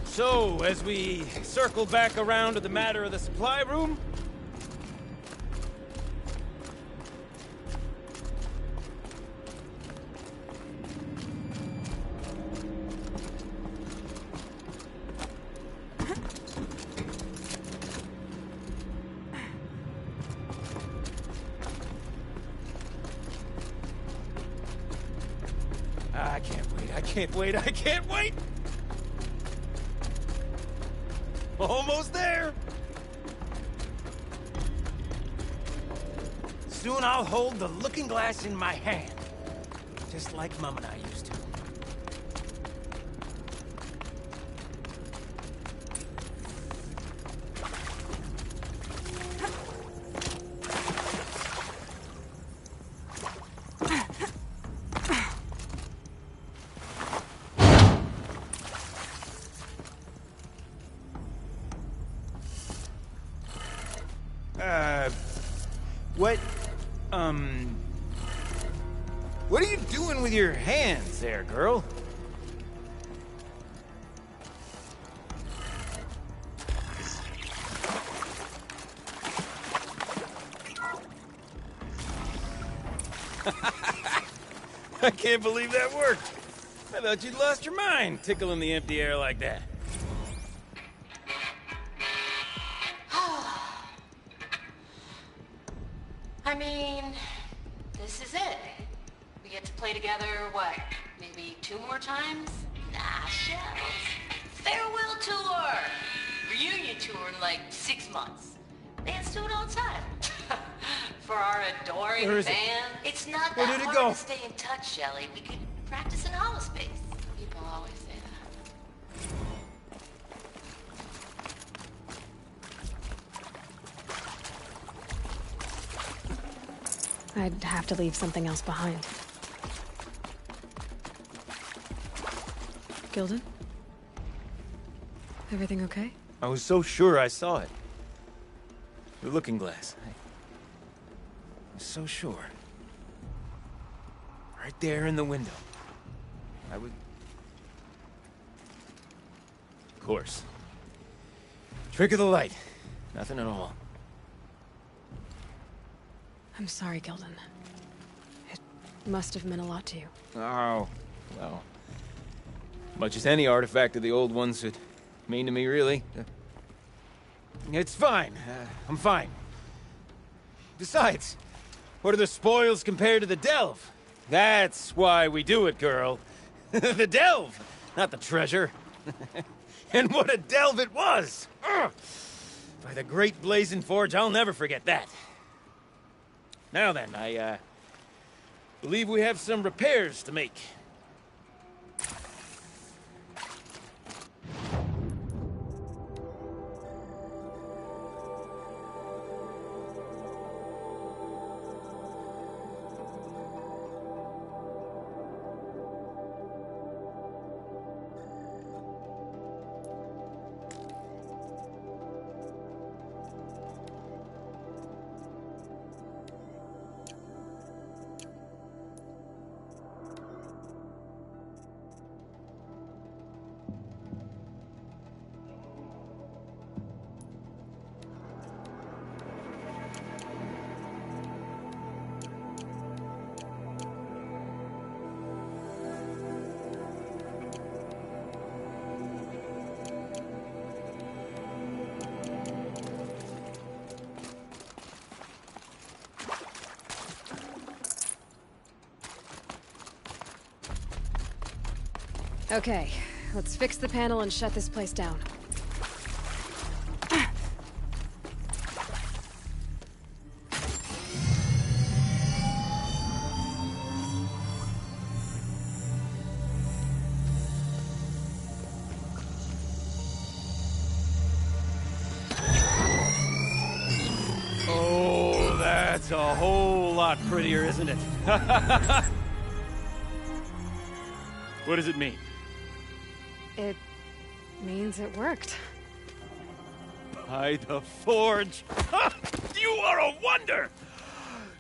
Speaker 4: So, as we circle back around to the matter of the supply room... I can't wait! Almost there! Soon I'll hold the looking glass in my hand. Just like Mom and I used to. What are you doing with your hands there, girl? I can't believe that worked. I thought you'd lost your mind, tickling the empty air like that.
Speaker 10: I mean, this is it. We get to play together, what, maybe 2 more times? Nah, shells. Farewell tour! Reunion tour in like 6 months. Bands do it all the time. For our adoring
Speaker 4: Where is
Speaker 10: band.
Speaker 4: it?
Speaker 10: It's not
Speaker 4: Where
Speaker 10: that
Speaker 4: did it
Speaker 10: hard
Speaker 4: go?
Speaker 10: to stay in touch, Shelley. We could practice in holospace. People always say that.
Speaker 1: I'd have to leave something else behind. Gilden? Everything okay?
Speaker 4: I was so sure I saw it. The looking glass. I was so sure. Right there in the window. I would... Of course. Trick of the light. Nothing at all.
Speaker 1: I'm sorry, Gilden. It must have meant a lot to you.
Speaker 4: Oh, well. Much as any artifact of the old ones would mean to me, really. It's fine. I'm fine. Besides, what are the spoils compared to the delve? That's why we do it, girl. The delve, not the treasure. And what a delve it was! Ugh. By the great blazing forge, I'll never forget that. Now then, I believe we have some repairs to make.
Speaker 1: Okay, let's fix the panel and shut this place down.
Speaker 4: Oh, that's a whole lot prettier, isn't it? What does it mean?
Speaker 1: It means it worked.
Speaker 4: By the forge! You are a wonder!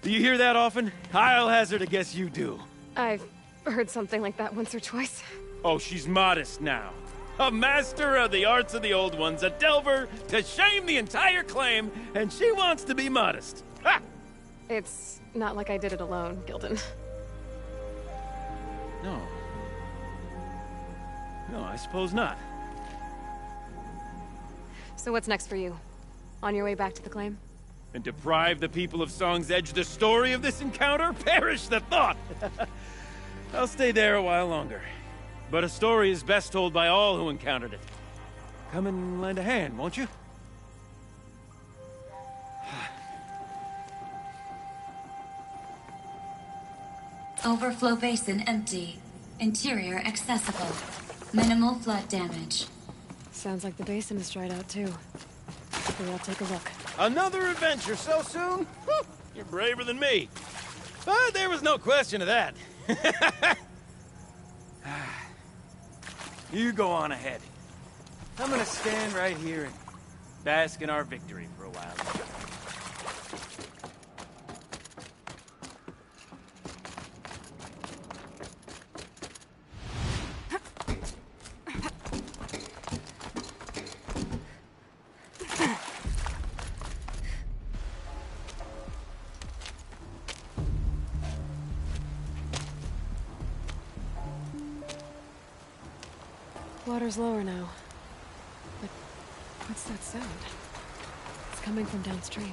Speaker 4: Do you hear that often? I'll hazard a guess you do.
Speaker 1: I've heard something like that once or twice.
Speaker 4: Oh, she's modest now. A master of the arts of the old ones, a delver to shame the entire claim, and she wants to be modest. Ha!
Speaker 1: It's not like I did it alone, Gildan.
Speaker 4: No. No, I suppose not.
Speaker 1: So what's next for you? On your way back to the claim?
Speaker 4: And deprive the people of Song's Edge the story of this encounter? Perish the thought! I'll stay there a while longer. But a story is best told by all who encountered it. Come and lend a hand, won't you?
Speaker 16: Overflow basin empty. Interior accessible. Minimal flood damage.
Speaker 1: Sounds like the basin is dried out too. Maybe I'll take a look.
Speaker 4: Another adventure so soon? You're braver than me. But there was no question of that. You go on ahead. I'm gonna stand right here and bask in our victory for a while.
Speaker 1: Water's lower now. But what's that sound? It's coming from downstream.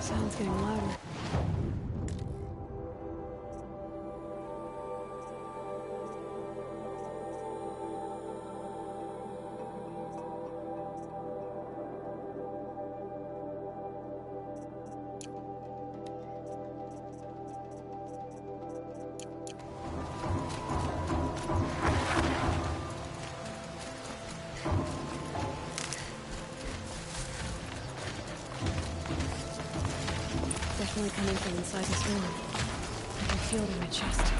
Speaker 1: Sound's getting louder. Definitely coming from inside this room. I can feel it in my chest.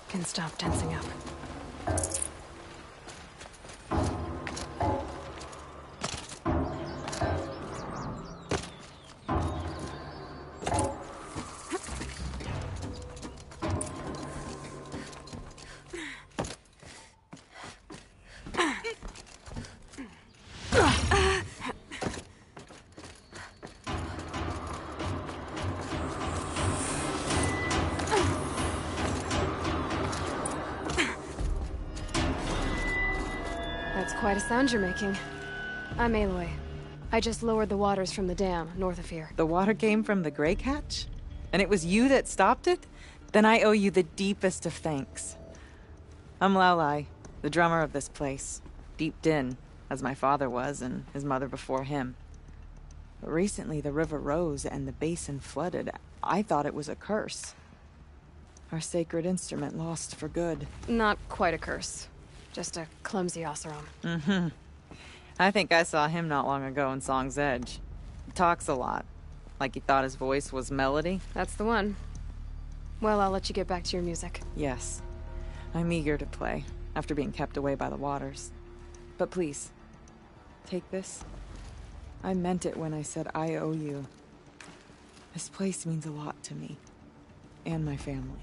Speaker 1: Can stop tensing up. That's quite a sound you're making. I'm Aloy. I just lowered the waters from the dam, north of here.
Speaker 18: The water came from the Grey Catch? And it was you that stopped it? Then I owe you the deepest of thanks. I'm Laulai, the drummer of this place. Deep Din, as my father was, and his mother before him. But recently the river rose and the basin flooded. I thought it was a curse. Our sacred instrument lost for good.
Speaker 1: Not quite a curse. Just a clumsy Oseram.
Speaker 18: Mm-hmm. I think I saw him not long ago in Song's Edge. He talks a lot. Like he thought his voice was melody.
Speaker 1: That's the one. Well, I'll let you get back to your music.
Speaker 18: Yes. I'm eager to play, after being kept away by the waters. But please, take this. I meant it when I said I owe you. This place means a lot to me. And my family.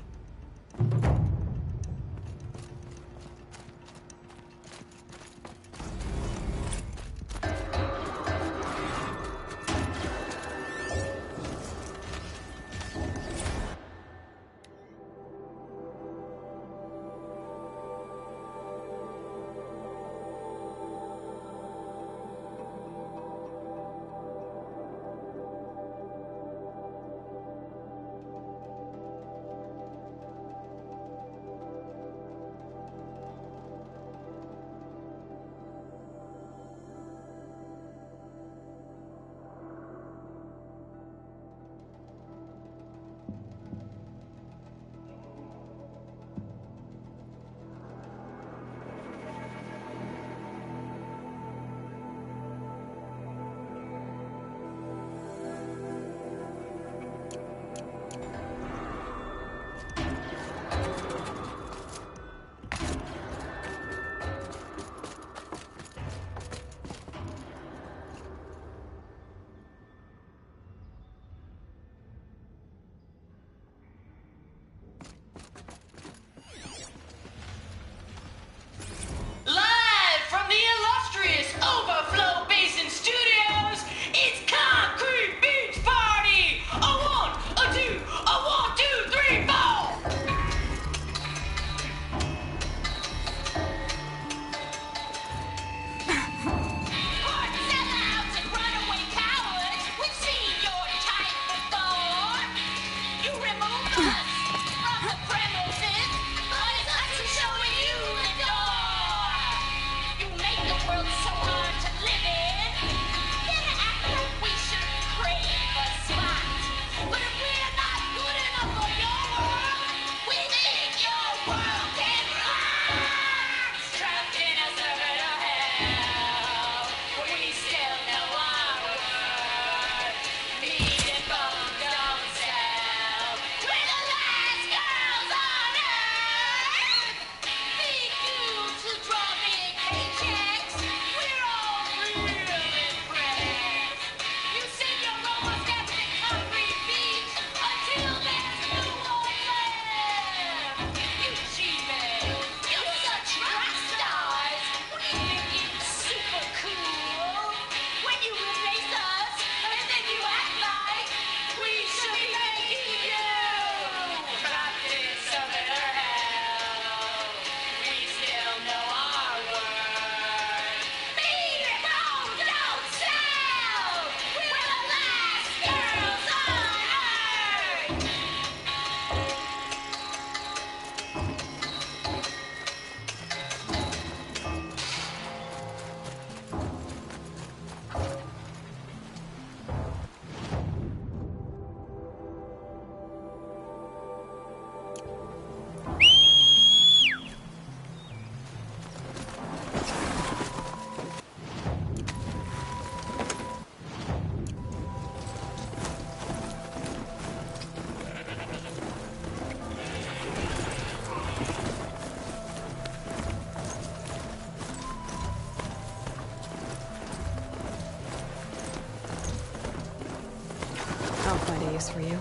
Speaker 1: use for you.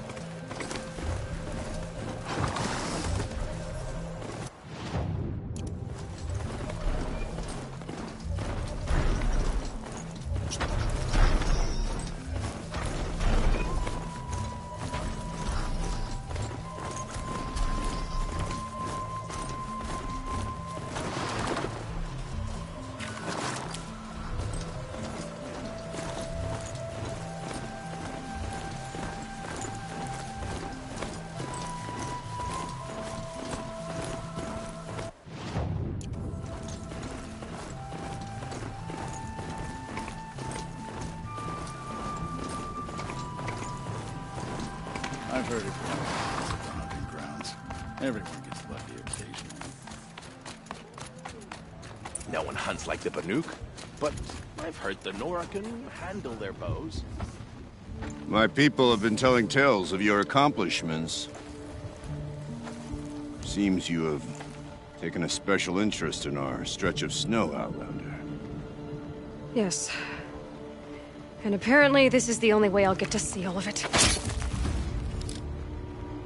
Speaker 5: I've heard it from the hunting grounds. Everyone gets lucky occasionally.
Speaker 19: No one hunts like the Banuk, but I've heard the Nora can handle their bows.
Speaker 7: My people have been telling tales of your accomplishments. Seems you have taken a special interest in our stretch of snow, Outlander.
Speaker 1: Yes. And apparently this is the only way I'll get to see all of it.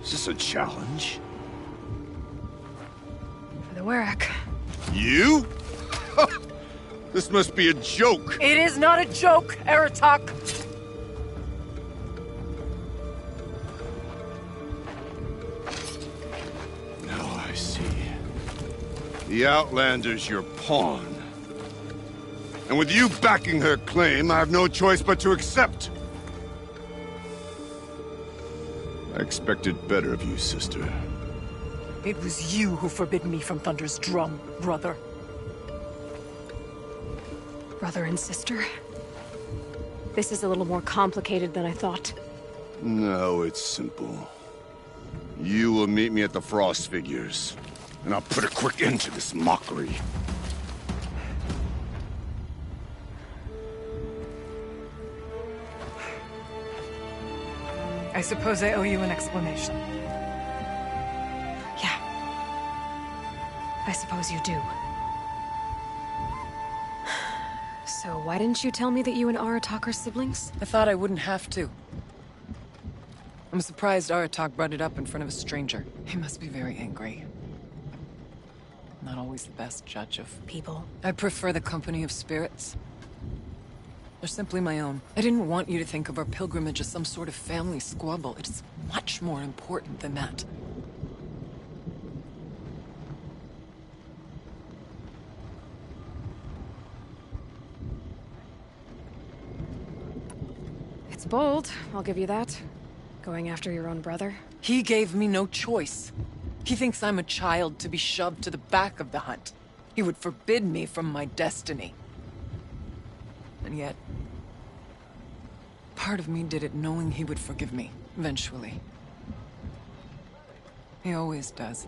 Speaker 7: Is this a challenge?
Speaker 1: For the Werak.
Speaker 7: You? This must be a joke.
Speaker 12: It is not a joke, Aratak.
Speaker 7: Now I see. The Outlander's your pawn. And with you backing her claim, I have no choice but to accept. I expected better of you, sister.
Speaker 12: It was you who forbid me from Thunder's drum, brother.
Speaker 1: Brother and sister? This is a little more complicated than I thought.
Speaker 7: No, it's simple. You will meet me at the Frost Figures, and I'll put a quick end to this mockery.
Speaker 12: I suppose I owe you an explanation.
Speaker 1: Yeah. I suppose you do. So why didn't you tell me that you and Aratak are siblings?
Speaker 12: I thought I wouldn't have to. I'm surprised Aratak brought it up in front of a stranger. He must be very angry. Not always the best judge of
Speaker 1: people.
Speaker 12: I prefer the company of spirits. They're simply my own. I didn't want you to think of our pilgrimage as some sort of family squabble. It's much more important than that.
Speaker 1: It's bold, I'll give you that. Going after your own brother.
Speaker 12: He gave me no choice. He thinks I'm a child to be shoved to the back of the hunt. He would forbid me from my destiny. And yet, part of me did it knowing he would forgive me, eventually. He always does.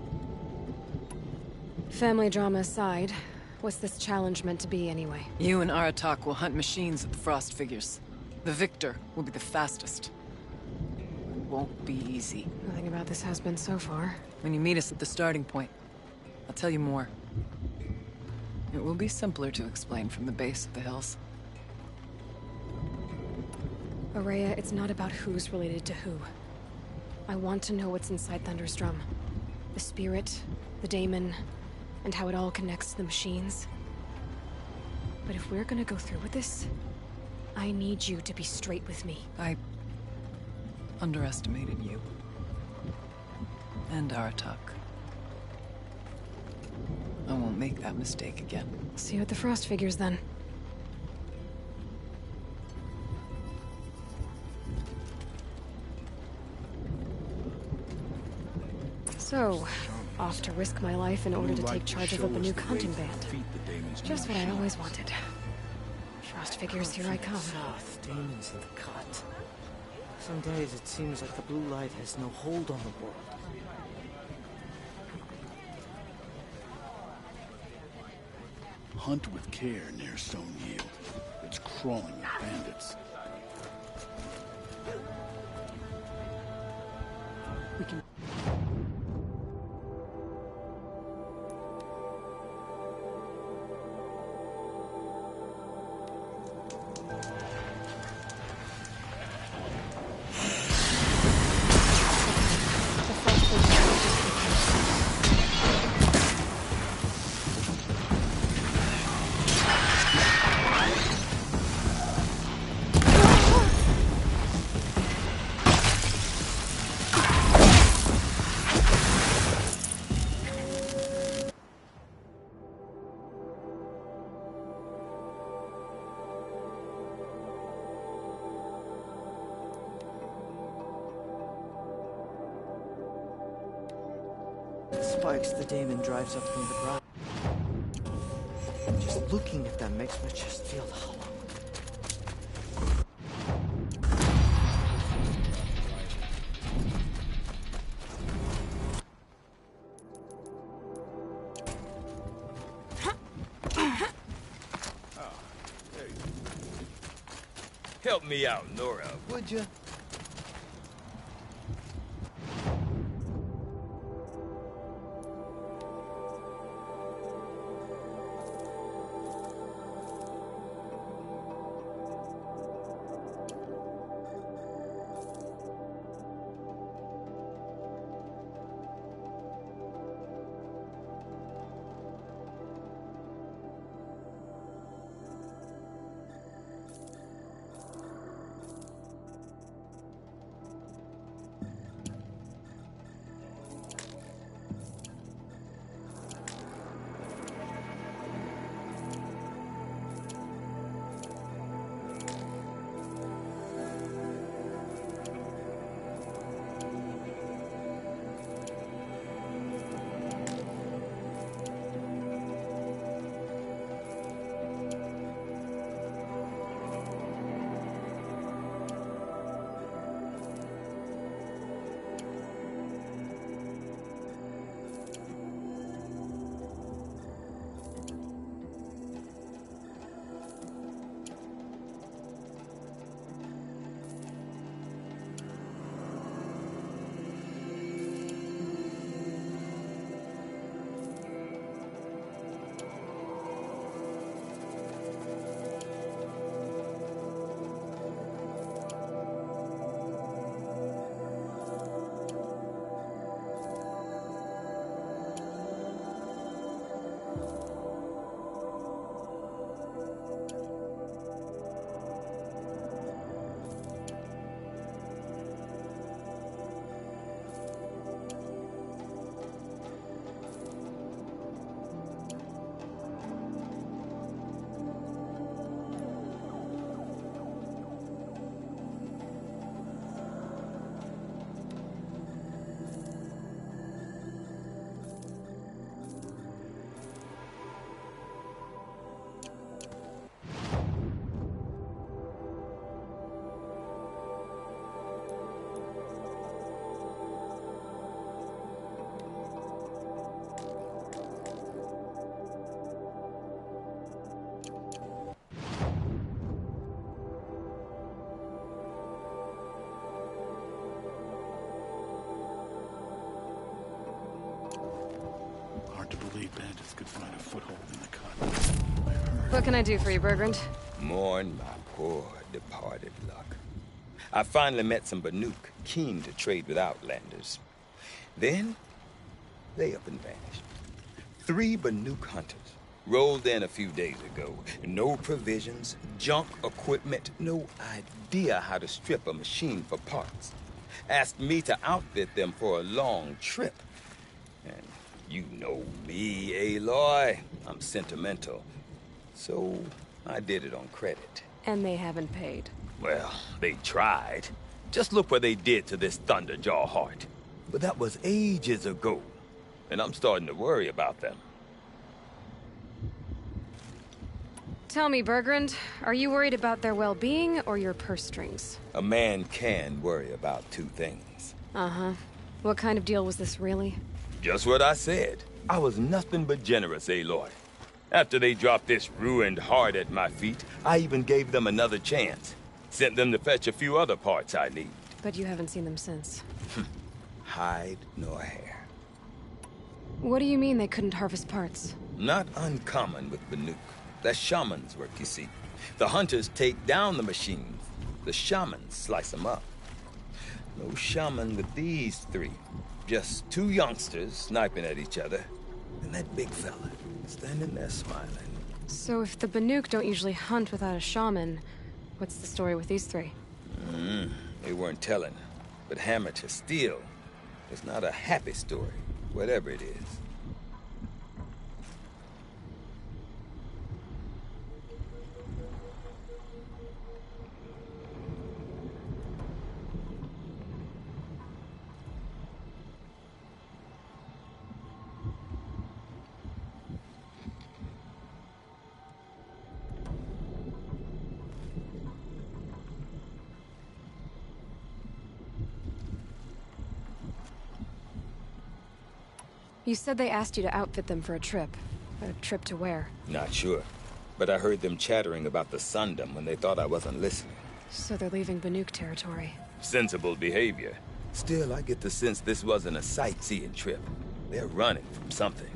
Speaker 1: Family drama aside, what's this challenge meant to be anyway?
Speaker 12: You and Aratak will hunt machines at the Frost Figures. The victor will be the fastest. It won't be easy.
Speaker 1: Nothing about this has been so far.
Speaker 12: When you meet us at the starting point, I'll tell you more. It will be simpler to explain from the base of the hills.
Speaker 1: Aurea, it's not about who's related to who. I want to know what's inside Thunder's drum. The spirit, the daemon, and how it all connects to the machines. But if we're gonna go through with this, I need you to be straight with me.
Speaker 12: I underestimated you. And Aratak. I won't make that mistake again.
Speaker 1: See you at the Frost Figures, then. So, off to risk my life in order to take charge of a Banuk hunting band. Just what I always wanted. Frost Figures, here I come.
Speaker 20: South, demons in the cut. Some days it seems like the blue light has no hold on the world.
Speaker 5: Hunt with care near Stone Yield. It's crawling with bandits.
Speaker 20: We can... Spikes the daemon drives up from the ground. Just looking at them makes my chest feel hollow.
Speaker 6: Help me out, Nora, would you?
Speaker 5: Hard to believe bandits could find a foothold in the cut.
Speaker 1: What can I do for you, Bergrand?
Speaker 6: Mourn my poor departed luck. I finally met some Banuk keen to trade with Outlanders. Then, they up and vanished. 3 Banuk hunters rolled in a few days ago. No provisions, junk equipment, no idea how to strip a machine for parts. Asked me to outfit them for a long trip. And you know me, Aloy. I'm sentimental. So I did it on credit.
Speaker 1: And they haven't paid.
Speaker 6: Well, they tried. Just look what they did to this Thunderjaw heart. But that was ages ago. And I'm starting to worry about them.
Speaker 1: Tell me, Bergrand, are you worried about their well-being or your purse strings?
Speaker 6: A man can worry about 2 things.
Speaker 1: Uh-huh. What kind of deal was this, really?
Speaker 6: Just what I said. I was nothing but generous, Aloy. After they dropped this ruined heart at my feet, I even gave them another chance. Sent them to fetch a few other parts I need.
Speaker 1: But you haven't seen them since.
Speaker 6: Hide nor hair.
Speaker 1: What do you mean they couldn't harvest parts?
Speaker 6: Not uncommon with Banuk. That's shaman's work, you see. The hunters take down the machines. The shamans slice them up. No shaman with these 3. Just 2 youngsters sniping at each other. And that big fella standing there smiling.
Speaker 1: So if the Banuk don't usually hunt without a shaman, what's the story with these 3?
Speaker 6: They weren't telling. But hammer to steel is not a happy story, whatever it is.
Speaker 1: You said they asked you to outfit them for a trip. A trip to where?
Speaker 6: Not sure. But I heard them chattering about the Sundom when they thought I wasn't listening.
Speaker 1: So they're leaving Banuk territory.
Speaker 6: Sensible behavior. Still, I get the sense this wasn't a sightseeing trip. They're running from something.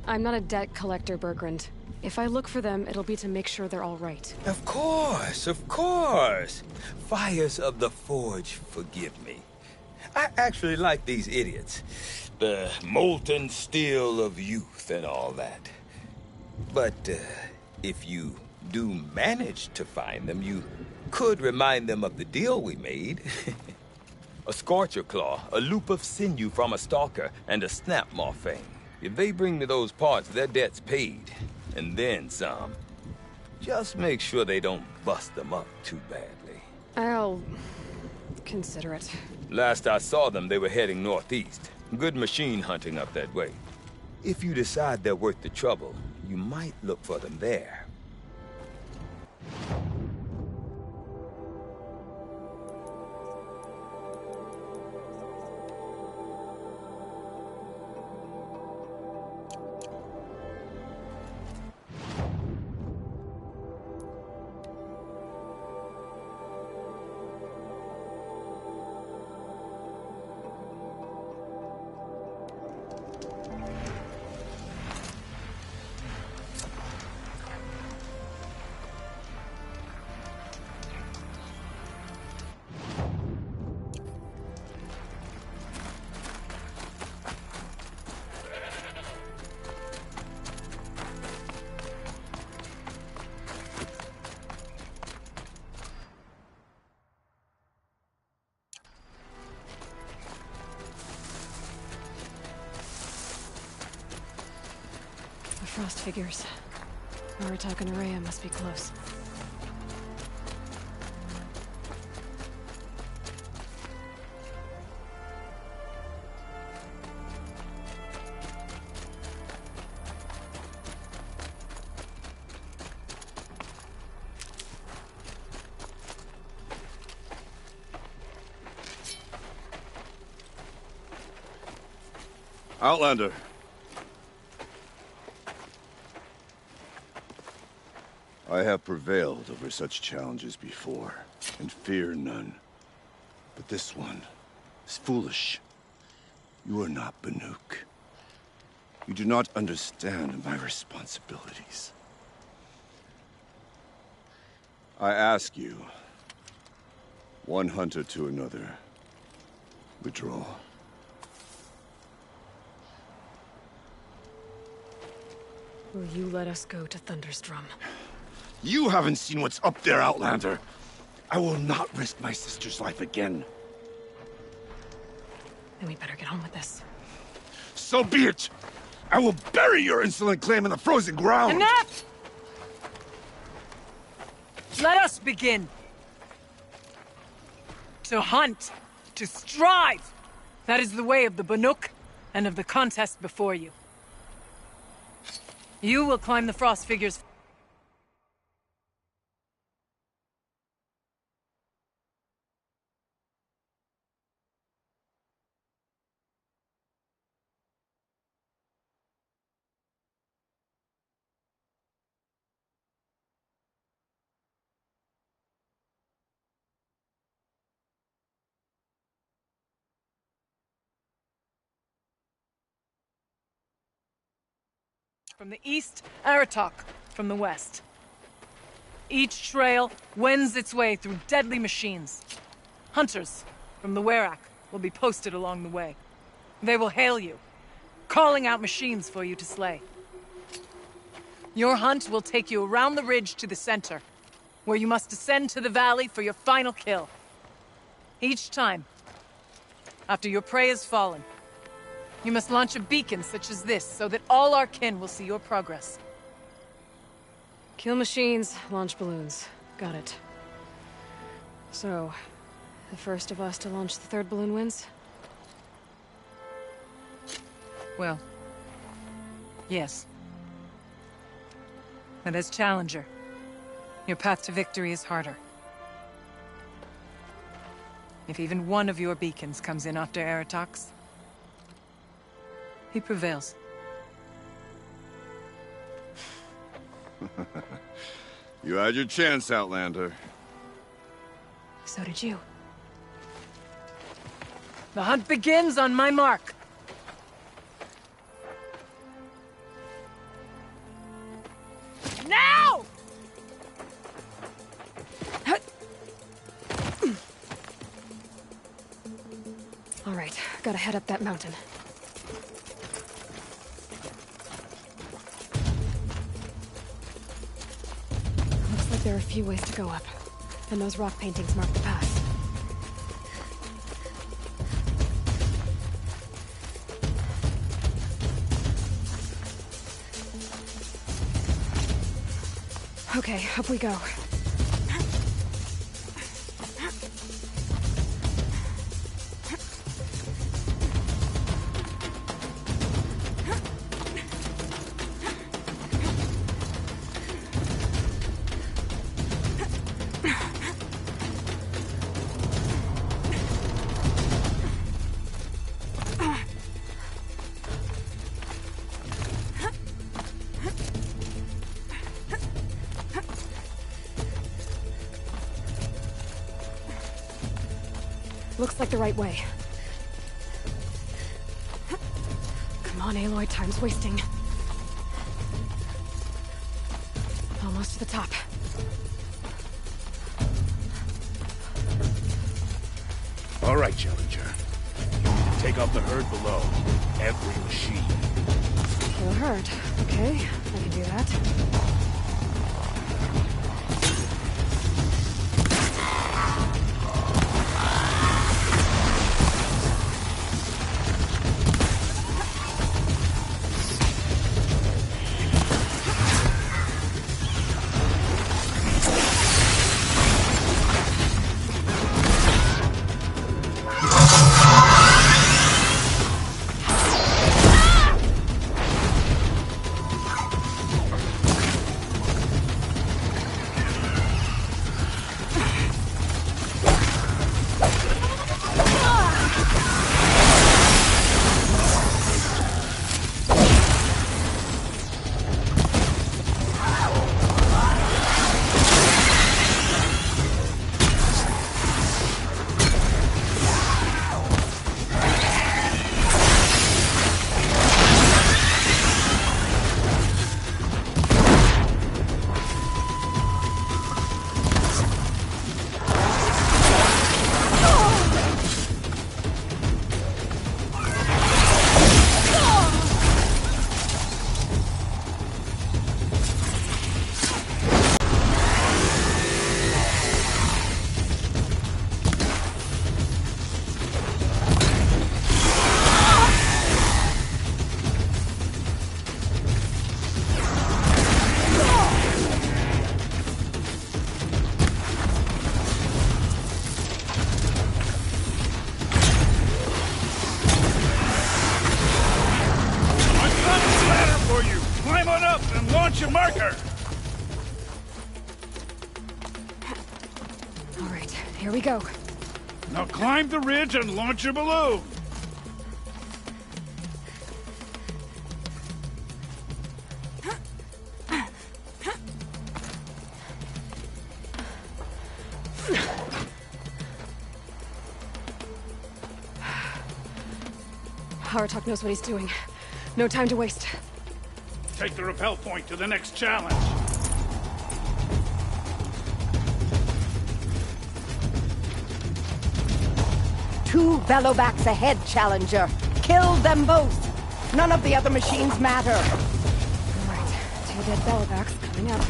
Speaker 1: I'm not a debt collector, Bergrand. If I look for them, it'll be to make sure they're all right.
Speaker 6: Of course, of course. Fires of the Forge, forgive me. I actually like these idiots. The molten steel of youth and all that. But if you do manage to find them, you could remind them of the deal we made. A Scorcher Claw, a loop of sinew from a stalker, and a snap morphine. If they bring me those parts, their debt's paid. And then some. Just make sure they don't bust them up too badly.
Speaker 1: I'll consider it.
Speaker 6: Last I saw them, they were heading northeast. Good machine hunting up that way. If you decide they're worth the trouble, you might look for them there.
Speaker 1: Frost figures. Aratak and Araya must be close.
Speaker 7: Outlander. I have prevailed over such challenges before, and fear none. But this one is foolish. You are not Banuk. You do not understand my responsibilities. I ask you, one hunter to another, withdraw.
Speaker 1: Will you let us go to Thunderstrom?
Speaker 7: You haven't seen what's up there, Outlander. I will not risk my sister's life again.
Speaker 1: Then we better get on with this.
Speaker 7: So be it! I will bury your insolent claim in the frozen ground!
Speaker 12: Enough! Let us begin. To hunt. To strive. That is the way of the Banuk and of the contest before you. You will climb the frost figures. From the east, Aratak from the west. Each trail wends its way through deadly machines. Hunters from the Werak will be posted along the way. They will hail you, calling out machines for you to slay. Your hunt will take you around the ridge to the center, where you must descend to the valley for your final kill. Each time, after your prey has fallen, you must launch a beacon such as this so that all our kin will see your progress.
Speaker 1: Kill machines, launch balloons. Got it. So, the first of us to launch the third balloon wins?
Speaker 12: Well, yes. And as Challenger, your path to victory is harder. If even one of your beacons comes in after Eratox, he prevails.
Speaker 7: You had your chance, Outlander.
Speaker 1: So did you.
Speaker 12: The hunt begins on my mark. Now!
Speaker 1: All right, gotta head up that mountain. Looks like there are a few ways to go up, and those rock paintings mark the path. Okay, up we go. Looks like the right way. Come on, Aloy, time's wasting. Almost to the top.
Speaker 19: All right, Challenger. You need to take out the herd below. Every machine.
Speaker 1: Kill a herd. Okay, I can do that.
Speaker 5: Launch your marker!
Speaker 1: All right, here we go.
Speaker 5: Now climb the ridge and launch your balloon!
Speaker 1: Haratok knows what he's doing. No time to waste.
Speaker 5: Take the rappel point to the next challenge.
Speaker 21: Two bellowbacks ahead, Challenger. Kill them both. None of the other machines matter.
Speaker 1: All right, 2 dead bellowbacks coming up.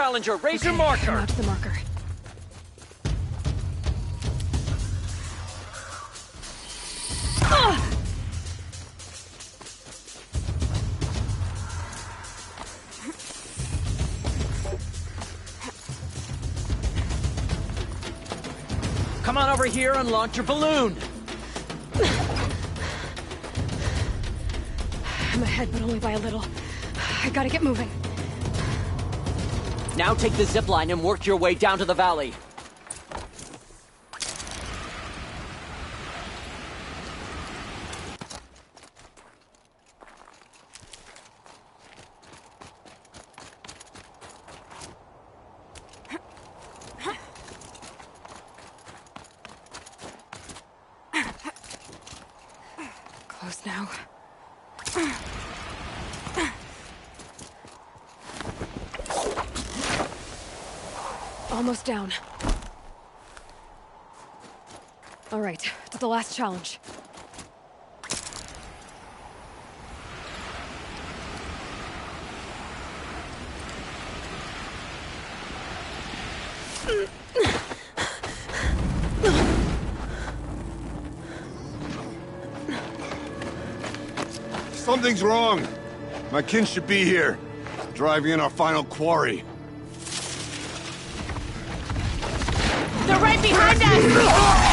Speaker 2: Challenger, raise your
Speaker 1: I'm
Speaker 2: marker!
Speaker 1: out to the marker.
Speaker 2: Come on over here and launch your balloon!
Speaker 1: I'm ahead, but only by a little. I gotta get moving.
Speaker 2: Now take the zip line and work your way down to the valley.
Speaker 1: Close now. Almost down. All right, to the last challenge.
Speaker 7: Something's wrong. My kin should be here, driving in our final quarry.
Speaker 3: They're right behind us!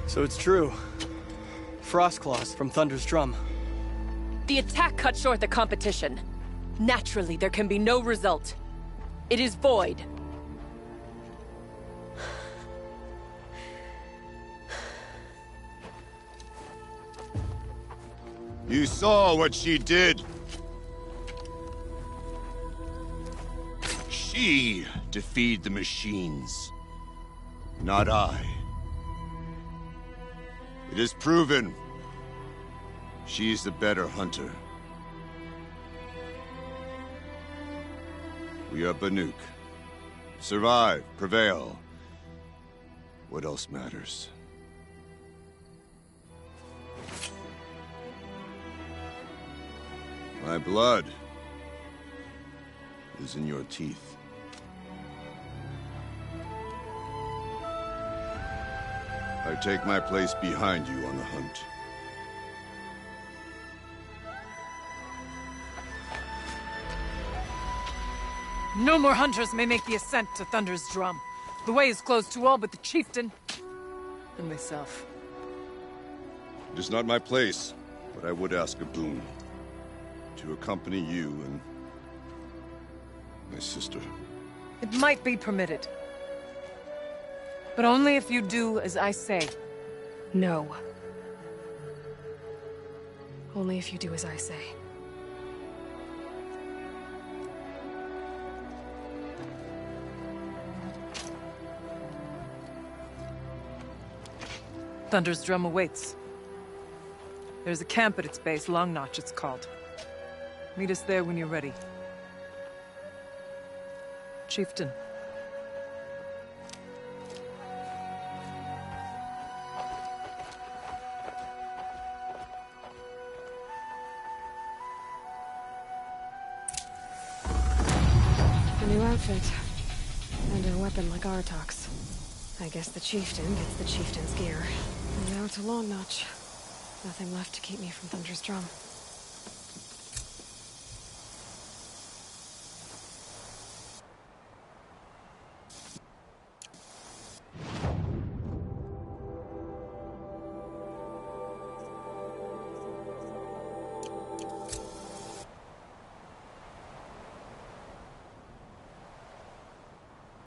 Speaker 8: So it's true. Frostclaws from Thunder's drum.
Speaker 3: The attack cut short the competition. Naturally, there can be no result. It is void.
Speaker 7: You saw what she did. She defeated the machines, not I. It is proven. She's the better hunter. We are Banuk. Survive, prevail. What else matters? My blood is in your teeth. I take my place behind you on the hunt.
Speaker 12: No more hunters may make the ascent to Thunder's drum. The way is closed to all but the chieftain and myself.
Speaker 7: It is not my place, but I would ask a boon. To accompany you and my sister.
Speaker 12: It might be permitted. But only if you do as I say.
Speaker 1: No. Only if you do as I say.
Speaker 12: Thunder's drum awaits. There's a camp at its base, Long Notch it's called. Meet us there when you're ready. Chieftain.
Speaker 1: A new outfit. And a weapon like Artok's. I guess the chieftain gets the chieftain's gear. And now to Long Notch. Nothing left to keep me from Thunder's drum.